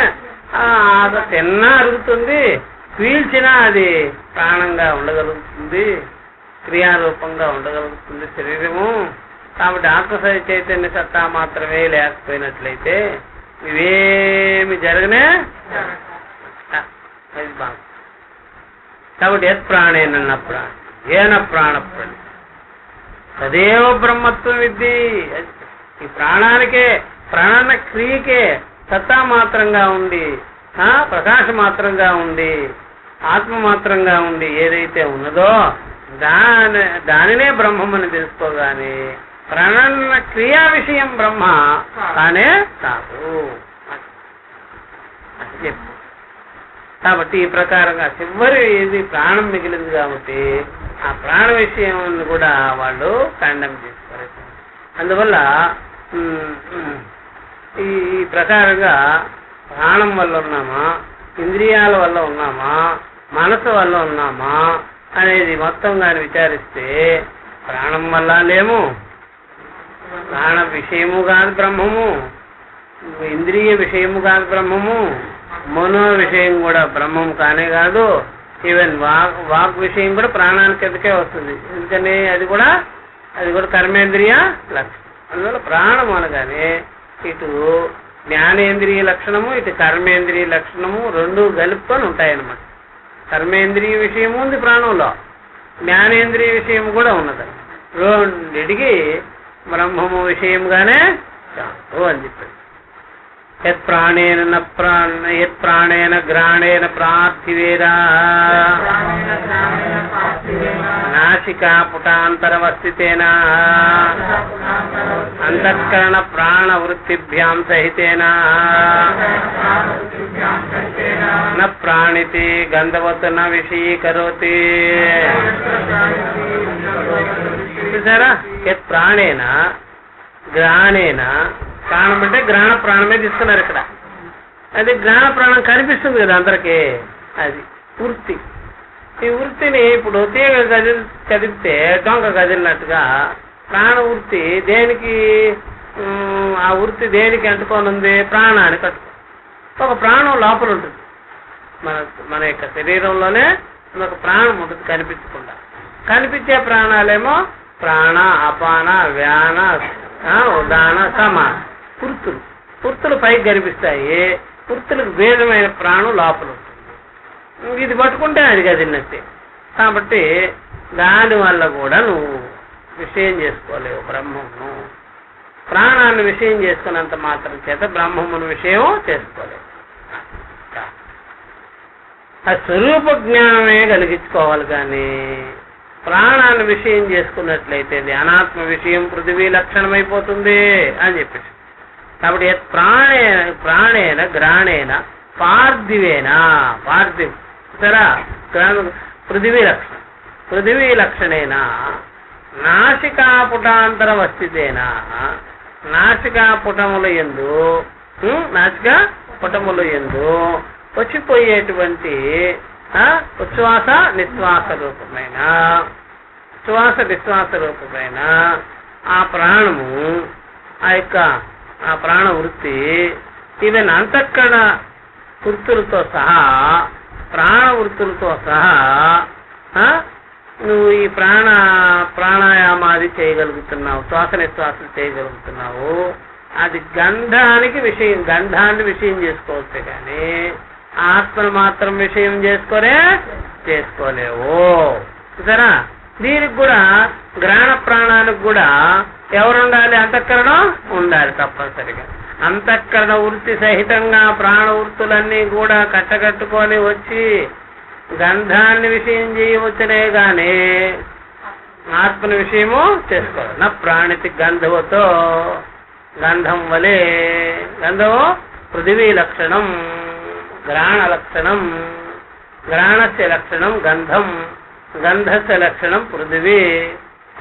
తిన్నా అరుగుతుంది, పీల్చినా అది ప్రాణంగా ఉండగలుగుతుంది, క్రియారూపంగా ఉండగలుగుతుంది శరీరము. కాబట్టి ఆత్మ చైతన్య సత్తా మాత్రమే లేకపోయినట్లయితే ఇవేమి జరగనే. కాబట్టి యత్ ప్రాణేన న ప్రాణి ఏన ప్రాణ ప్రాణి తదేవ బ్రహ్మత్వం విద్ధి. ఈ ప్రాణానికే, ప్రాణ క్రియకే సత్తా మాత్రంగా ఉండి, ప్రకాశ మాత్రంగా ఉండి, ఆత్మ మాత్రంగా ఉండి ఏదైతే ఉన్నదో దానినే బ్రహ్మమని తెలుసుకోగాని ప్రాణ క్రియా విషయం బ్రహ్మ కానే కాదు అని చెప్పు. కాబట్టి ఈ ప్రకారంగా చివరి ఇది ప్రాణం మిగిలింది కాబట్టి ఆ ప్రాణ విషయం కూడా వాళ్ళు ఖండం చేసుకోరు. అందువల్ల ఈ ప్రకారంగా ప్రాణం వల్ల ఉన్నామా, ఇంద్రియాల వల్ల ఉన్నామా, మనసు వల్ల ఉన్నామా అనేది మొత్తం కానీ విచారిస్తే ప్రాణం వల్ల లేము, ప్రాణ విషయము కాదు బ్రహ్మము, ఇంద్రియ విషయము కాదు బ్రహ్మము, మనో విషయం కూడా బ్రహ్మము కానే కాదు, ఈవెన్ వాక్ విషయం కూడా ప్రాణానికి కిందకే వస్తుంది. ఎందుకని అది కూడా కర్మేంద్రియ లక్షణం. అందువల్ల ప్రాణం అనగానే ఇటు జ్ఞానేంద్రియ లక్షణము, ఇటు కర్మేంద్రియ లక్షణము రెండు కలుపుకొని ఉంటాయన్నమాట. కర్మేంద్రియ విషయము ఉంది ప్రాణంలో, జ్ఞానేంద్రియ విషయం కూడా ఉన్నది. రెండిటికి బ్రహ్మము విషయంగానే చాలు అని చెప్పాడు. యత్ప్రాణేన గ్రాణేన ప్రార్థివేదా నాసికా పుటాంతరవస్థితేన అంతఃకరణ ప్రాణ వృత్తిభ్యాం సహితేన న ప్రాణితి గంధవత్ న విషయీకరోతి. చూసారా, యత్ ప్రాణేన గ్రాణేన, ప్రాణం అంటే గ్రహణ ప్రాణమే తీసుకున్నారు ఇక్కడ. అది గ్రహణ ప్రాణం కనిపిస్తుంది కదా అందరికీ, అది వృత్తి. ఈ వృత్తిని ఇప్పుడు తీగ కదిలితే డొంక కదిలినట్టుగా ప్రాణ వృత్తి దేనికి, ఆ వృత్తి దేనికి అంటుకొని ఉంది? ప్రాణానికి అంటుకో. ఒక ప్రాణం లోపల ఉంటుంది, మన యొక్క శరీరంలోనే ఒక ప్రాణం ఉంటుంది కనిపించకుండా. కనిపించే ప్రాణాలేమో ప్రాణ, అపాన, వ్యాన, ఉదాన, సమాన వృత్తులు పైకి కనిపిస్తాయి. వృత్తులకు భేదమైన ప్రాణం లోపల ఉంటుంది. ఇది పట్టుకుంటే అది కదిలినట్టే. కాబట్టి దానివల్ల కూడా నువ్వు విషయం చేసుకోలేవు బ్రహ్మమును. ప్రాణాన్ని విషయం చేసుకున్నంత మాత్రం చేత బ్రహ్మమును విషయం చేసుకోలేవు. ఆ స్వరూప జ్ఞానమే కలిగించుకోవాలి. కానీ ప్రాణాన్ని విషయం చేసుకున్నట్లయితే అనాత్మ విషయం పృథివీ లక్షణమైపోతుంది అని చెప్పేసి. కాబట్టి ప్రాణేన గ్రాణేన పార్థివేనా, సరా పృథివీ లక్షణం, పృథివీ లక్షణేనా నాసికాపుటాంతర వస్థితేనా, నాసికాపుటముల యందు వచ్చిపోయేటువంటి ఉచ్ఛ్వాస నిశ్వాస రూపమైన ఆ ప్రాణము, ఆ యొక్క ఆ ప్రాణ వృత్తి, ఈవెన్ అంతఃకరణ వృత్తులతో సహా, ప్రాణ వృత్తులతో సహా నువ్వు ఈ ప్రాణాయామాది చేయగలుగుతున్నావు, శ్వాస నిశ్వాసాలు చేయగలుగుతున్నావు. అది గంధాన్ని విషయం చేసుకోవచ్చు. కానీ ఆత్మను మాత్రం విషయం చేసుకోలేవు. చూసారా, దీనికి కూడా గ్రహణ ప్రాణానికి కూడా ఎవరుండాలి? అంతఃకరణం ఉండాలి తప్పనిసరిగా. అంతఃకరణ వృత్తి సహితంగా ప్రాణ వృత్తులన్నీ కూడా కట్టకట్టుకొని వచ్చి గంధాన్ని విషయం చేయవచ్చునే గాని ఆత్మని విషయము చేసుకోవాలి. నా ప్రాణితి గంధవతో, గంధం వలే, గంధవో పృథివీ లక్షణం, గ్రహణ లక్షణం, గ్రహణస్య లక్షణం గంధం, గంధస్య లక్షణం పృథివీ.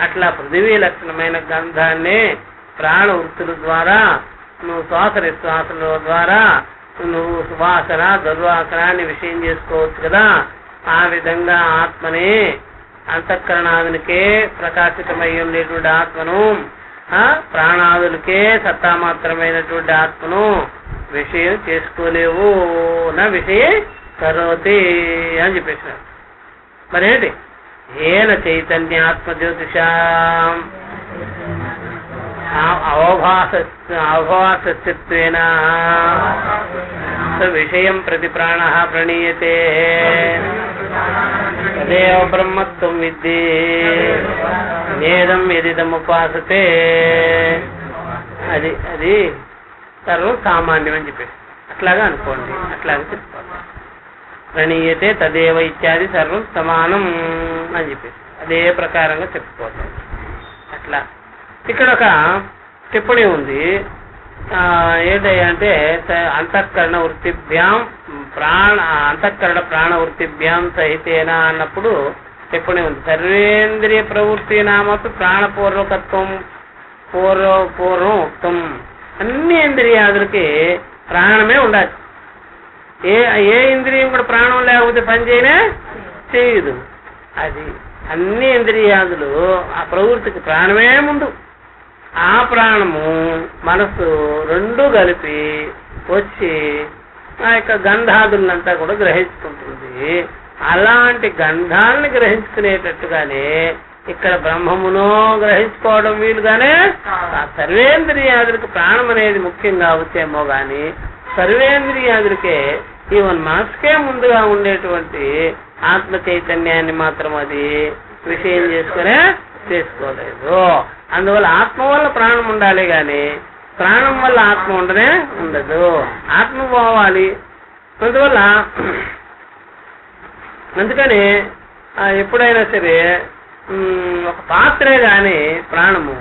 అట్లా పృథివీ లక్షణమైన గంధాన్ని ప్రాణ వృత్తుల ద్వారా నువ్వు శ్వాస నిశ్వాసల ద్వారా నువ్వు సువాసన దుర్వాసనాన్ని విషయం చేసుకోవచ్చు కదా. ఆ విధంగా ఆత్మని, అంతఃకరణాదునికే ప్రకాశితమై ఉండేటువంటి ఆత్మను, ప్రాణాదులకే సత్తామాత్రమైనటువంటి ఆత్మను విషయం చేసుకోలేవు. నా విషయ కరోతి అని చెప్పేసినారు. మరేంటి? ఏన చైతన్యాత్మజ్యోతిషా అవభాసత్వేన విషయం ప్రతి ప్రాణ ప్రణీయతే తదేవ బ్రహ్మత్వం విద్ధి నేదం ఎదిదముపాసతే. అది సర్వం సామాన్యం అని చెప్పేసి అట్లాగా అనుకోండి, అట్లాగే చెప్పుకోండి. ప్రణీయతే తదేవ ఇత్యాది సర్వం సమానం అని చెప్పేసి అదే ప్రకారంగా చెప్పుకోవాలి. అట్లా ఇక్కడ ఒక టిప్పణి ఉంది. ఏంటంటే అంతఃకరణ వృత్తిభ్యాం అంతఃకరణ ప్రాణ వృత్తిభ్యాం సహితేనా అన్నప్పుడు టిప్పణి ఉంది. సర్వేంద్రియ ప్రవృత్తి నామకు ప్రాణపూర్వకత్వం పూర్వం ఉక్తం అన్ని ఇంద్రియాదులకి ప్రాణమే ఉండాలి. ఏ ఇంద్రియం కూడా ప్రాణం లేకపోతే పని చేయదు. అది అన్ని ఇంద్రియాదులు ఆ ప్రవృత్తికి ప్రాణమే ముందు. ఆ ప్రాణము మనస్సు రెండూ కలిపి వచ్చి ఆ యొక్క గంధాదులంతా కూడా గ్రహించుకుంటుంది. అలాంటి గంధాలని గ్రహించుకునేటట్టుగానే ఇక్కడ బ్రహ్మమునో గ్రహించుకోవడం వీలుగానే ఆ సర్వేంద్రియాదులకు ప్రాణం అనేది ముఖ్యంగా వచ్చేమో గాని సర్వేంద్రియాదులకే ఈవెన్ మనసుకే ముందుగా ఉండేటువంటి ఆత్మ చైతన్యాన్ని మాత్రం అది విషయం చేసుకోలేదు. అందువల్ల ఆత్మ వల్ల ప్రాణం ఉండాలి గాని ప్రాణం వల్ల ఆత్మ ఉండదు. ఆత్మ పోవాలి. అందుకని ఎప్పుడైనా సరే ఒక పాత్రే గాని ప్రాణము,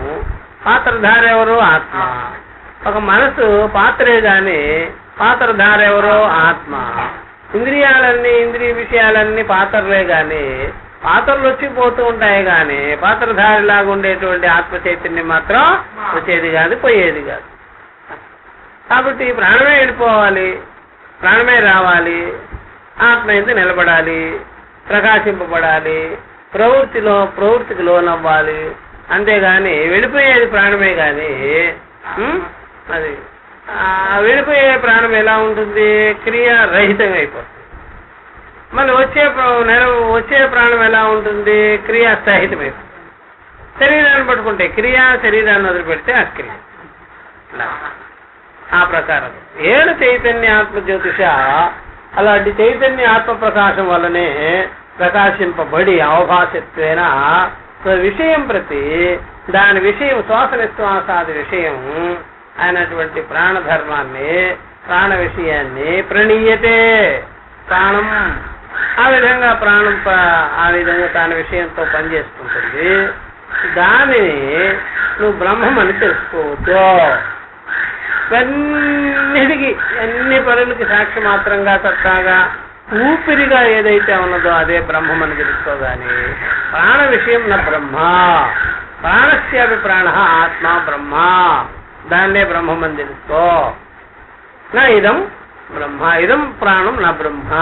పాత్రధార ఎవరు? ఆత్మ. ఒక మనసు పాత్రే గాని పాత్రధార ఎవరు? ఆత్మ. ఇంద్రియ విషయాలన్నీ పాత్రలే గాని పాత్రలు వచ్చి పోతూ ఉంటాయి గాని పాత్రధారిలాగా ఉండేటువంటి ఆత్మ చైతన్యం మాత్రం వచ్చేది కాదు, పోయేది కాదు. కాబట్టి ప్రాణమే వెళ్ళిపోవాలి, ప్రాణమే రావాలి, ఆత్మ ఎందు నిలబడాలి, ప్రకాశింపబడాలి, ప్రవృత్తికి లోనవ్వాలి. అంతేగాని వెళ్ళిపోయేది ప్రాణమే గాని అది వెళ్ళిపోయే ప్రాణం ఎలా ఉంటుంది? క్రియారహితంగా అయిపోతుంది. మళ్ళీ వచ్చే ప్రాణం ఎలా ఉంటుంది? క్రియాసహితమైపోతుంది. శరీరాన్ని పట్టుకుంటే క్రియ, శరీరాన్ని వదిలిపెడితే అక్రియ. ఆ ప్రకారం ఏడు చైతన్య ఆత్మ జ్యోతిష అలాంటి చైతన్య ఆత్మ ప్రకాశం వల్లనే ప్రకాశింపబడి అవభాషత్వేన విషయం ప్రతి దాని విషయం శ్వాసనిశ్వాసాది విషయం అయినటువంటి ప్రాణధర్మాన్ని, ప్రాణ విషయాన్ని ప్రణీయతే. ప్రాణం ఆ విధంగా దాని విషయంతో పనిచేస్తుంటుంది. దానిని నువ్వు బ్రహ్మం అని తెలుసుకోవచ్చు. అన్నిటికీ అన్ని పనులకి సాక్షి మాత్రంగా సత్తాగా ఊపిరిగా ఏదైతే ఉన్నదో అదే బ్రహ్మం అని తెలుసుకోగాని ప్రాణ విషయం నా బ్రహ్మ, ప్రాణస్యాపి ప్రాణ ఆత్మ బ్రహ్మ, దాన్నే బ్రహ్మం అని తెలుసుకో. నా ఇదం బ్రహ్మ, ఇదం ప్రాణం నా బ్రహ్మ,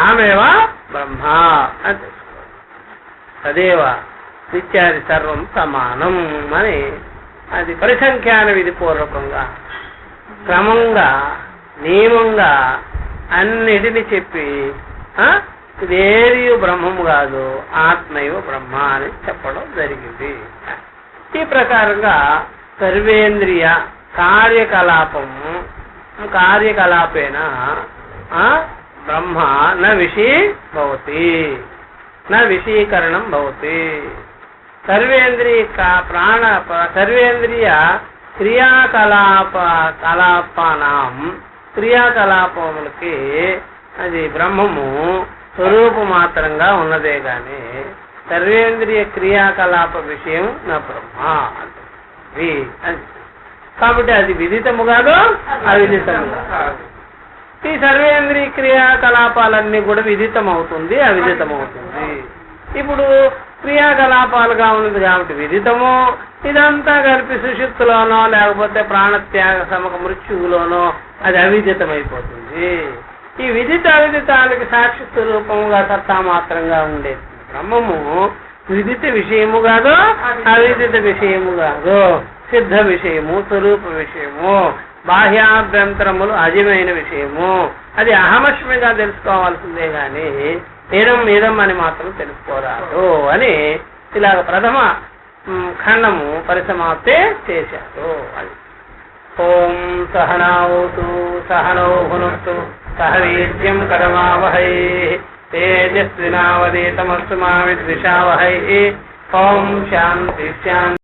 ఆమెవా బ్రహ్మ అని తెలుసుకో. తదేవ నిత్యాది సర్వం సమానం అని అది పరిసంఖ్యాన విధి పూర్వకంగా క్రమంగా నియమంగా అన్నిటిని చెప్పి ఇదేది బ్రహ్మము కాదు, ఆత్మయో బ్రహ్మ అని చెప్పడం జరిగింది. ఈ ప్రకారంగా సర్వేంద్రియ కార్యకలాపేన బ్రహ్మ న విషయీ న విషయీకరణం భవతి. సర్వేంద్రియ క్రియాకలాపములకి అది బ్రహ్మము స్వరూప మాత్రంగా ఉన్నదే గాని సర్వేంద్రియ క్రియాకలాప విషయం నా బ్రహ్మ. కాబట్టి అది విదితము కాదు, అవిదితము కాదు. ఈ సర్వేంద్రియ క్రియాకలాపాలన్నీ కూడా విదితం అవుతుంది, అవిదితం అవుతుంది. ఇప్పుడు క్రియాకలాపాలుగా ఉన్నది కాబట్టి విదితము, ఇదంతా కలిపి సుషుప్తిలోనో లేకపోతే ప్రాణత్యాగ సమక మృత్యువులోనో అది అవిదితమైపోతుంది. ఈ విదిత అవిదితాలకి సాక్షి స్వరూపముగా సత్తా మాత్రంగా ఉండేది బ్రహ్మము విదిత విషయము కాదు, అవిదిత విషయము కాదు, సిద్ధ విషయము, స్వరూప విషయము, బాహ్యాభ్యంతరములు అజమైన విషయము. అది అహమస్మిగా తెలుసుకోవాల్సిందే గాని ఏదం అని మాత్రం తెలుసుకోరాదు అని ఇలాగ ప్రథమ ఖండము పరిసమాప్తే చేశారు. అది ఓం సహనావతు సహనౌ భునక్తు సహ వీర్యం కరమావహై తేజస్వినావధీతమస్తు మా విద్విషావహై. ఓం శాంతి శాంతి.